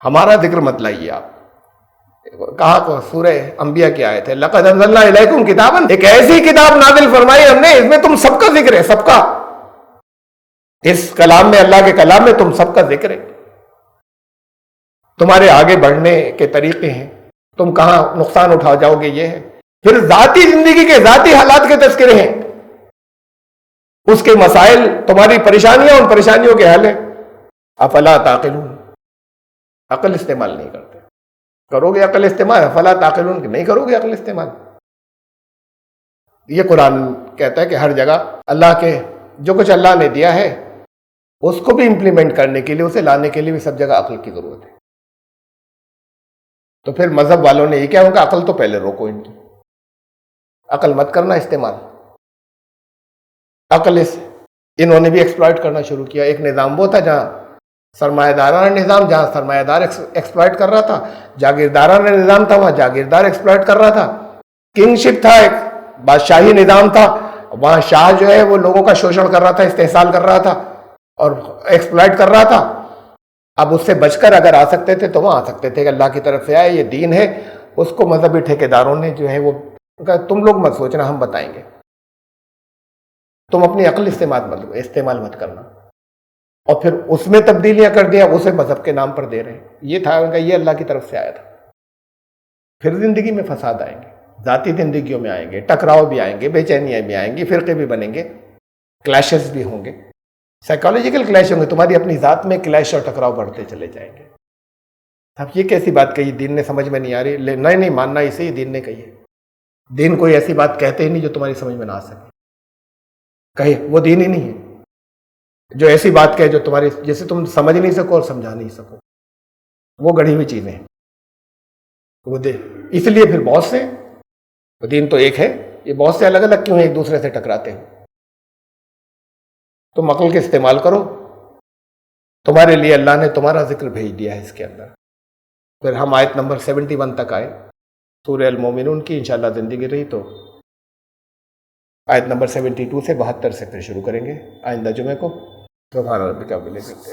ہمارا ذکر مت لائیے آپ. کہا کو سورہ انبیاء کی آیت ہے, لقد انزلنا الیکم کتابا, ایک ایسی کتاب نازل فرمائی ہم نے, اس میں تم سب کا ذکر ہے, سب کا. اس کلام میں, اللہ کے کلام میں تم سب کا ذکر ہے. تمہارے آگے بڑھنے کے طریقے ہیں, تم کہاں نقصان اٹھا جاؤ گے یہ ہے. پھر ذاتی زندگی کے ذاتی حالات کے تذکرے ہیں, اس کے مسائل, تمہاری پریشانیاں, ان پریشانیوں کے حل ہیں. افلا تعقلون, عقل استعمال نہیں کرتے. کرو گے عقل استعمال, افلا تعقلون, نہیں کرو گے عقل استعمال. یہ قرآن کہتا ہے کہ ہر جگہ اللہ کے جو کچھ اللہ نے دیا ہے اس کو بھی امپلیمنٹ کرنے کے لیے, اسے لانے کے لیے بھی سب جگہ عقل کی ضرورت ہے. تو پھر مذہب والوں نے یہ کیا ہوگا, عقل تو پہلے روکو ان کی, عقل مت کرنا استعمال. عقل انہوں نے بھی ایکسپلائٹ کرنا شروع کیا. ایک نظام وہ تھا جہاں سرمایہ دارانہ نظام, جہاں سرمایہ دار ایکسپلائٹ کر رہا تھا, جاگیردارانہ نظام تھا وہاں جاگیردار ایکسپلائٹ کر رہا تھا, کنگ شپ تھا, ایک بادشاہی نظام تھا, وہاں شاہ جو ہے وہ لوگوں کا شوشن کر رہا تھا, استحصال کر رہا تھا اور ایکسپلائٹ کر رہا تھا. اب اس سے بچ کر اگر آ سکتے تھے تو وہاں آ سکتے تھے کہ اللہ کی طرف سے آئے, یہ دین ہے. اس کو مذہبی ٹھیکیداروں نے جو ہے وہ کہا تم لوگ مت سوچنا, ہم بتائیں گے, تم اپنی عقل استعمال مت کرنا. اور پھر اس میں تبدیلیاں کر دیا, اسے مذہب کے نام پر دے رہے ہیں. یہ تھا ان کا, یہ اللہ کی طرف سے آیا تھا. پھر زندگی میں فساد آئیں گے, ذاتی زندگیوں میں آئیں گے, ٹکراؤ بھی آئیں گے, بے چینیاں بھی آئیں گی, فرقے بھی بنیں گے, کلیشز بھی ہوں گے, سائیکالوجیکل کلیش ہوں گے, تمہاری اپنی ذات میں کلیش اور ٹکراؤ بڑھتے چلے جائیں گے. اب یہ کیسی بات کہی, دین نے سمجھ میں نہیں آ رہی, نہیں ماننا اسے ہی دین نے کہی ہے. دین کوئی ایسی بات کہتے ہی نہیں جو تمہاری سمجھ میں نہ آ سکے. کہے وہ دین ہی نہیں ہے جو ایسی بات کہے جو تمہاری, جیسے تم سمجھ نہیں سکو اور سمجھا نہیں سکو, وہ گڑھی ہوئی چیزیں ہیں. وہ اس لیے پھر بہت سے, دین تو ایک ہے, یہ بہت سے الگ الگ کیوں ہیں, ایک دوسرے سے ٹکراتے ہیں. تم عقل کے استعمال کرو, تمہارے لیے اللہ نے تمہارا ذکر بھیج دیا ہے اس کے اندر. پھر ہم آیت نمبر 71 تک آئے سورہ المومنون کی, انشاءاللہ زندگی رہی تو آیت نمبر 72 سے 72 سے پھر شروع کریں گے آئندہ جمعے کو. سبحان ربک رب العزت.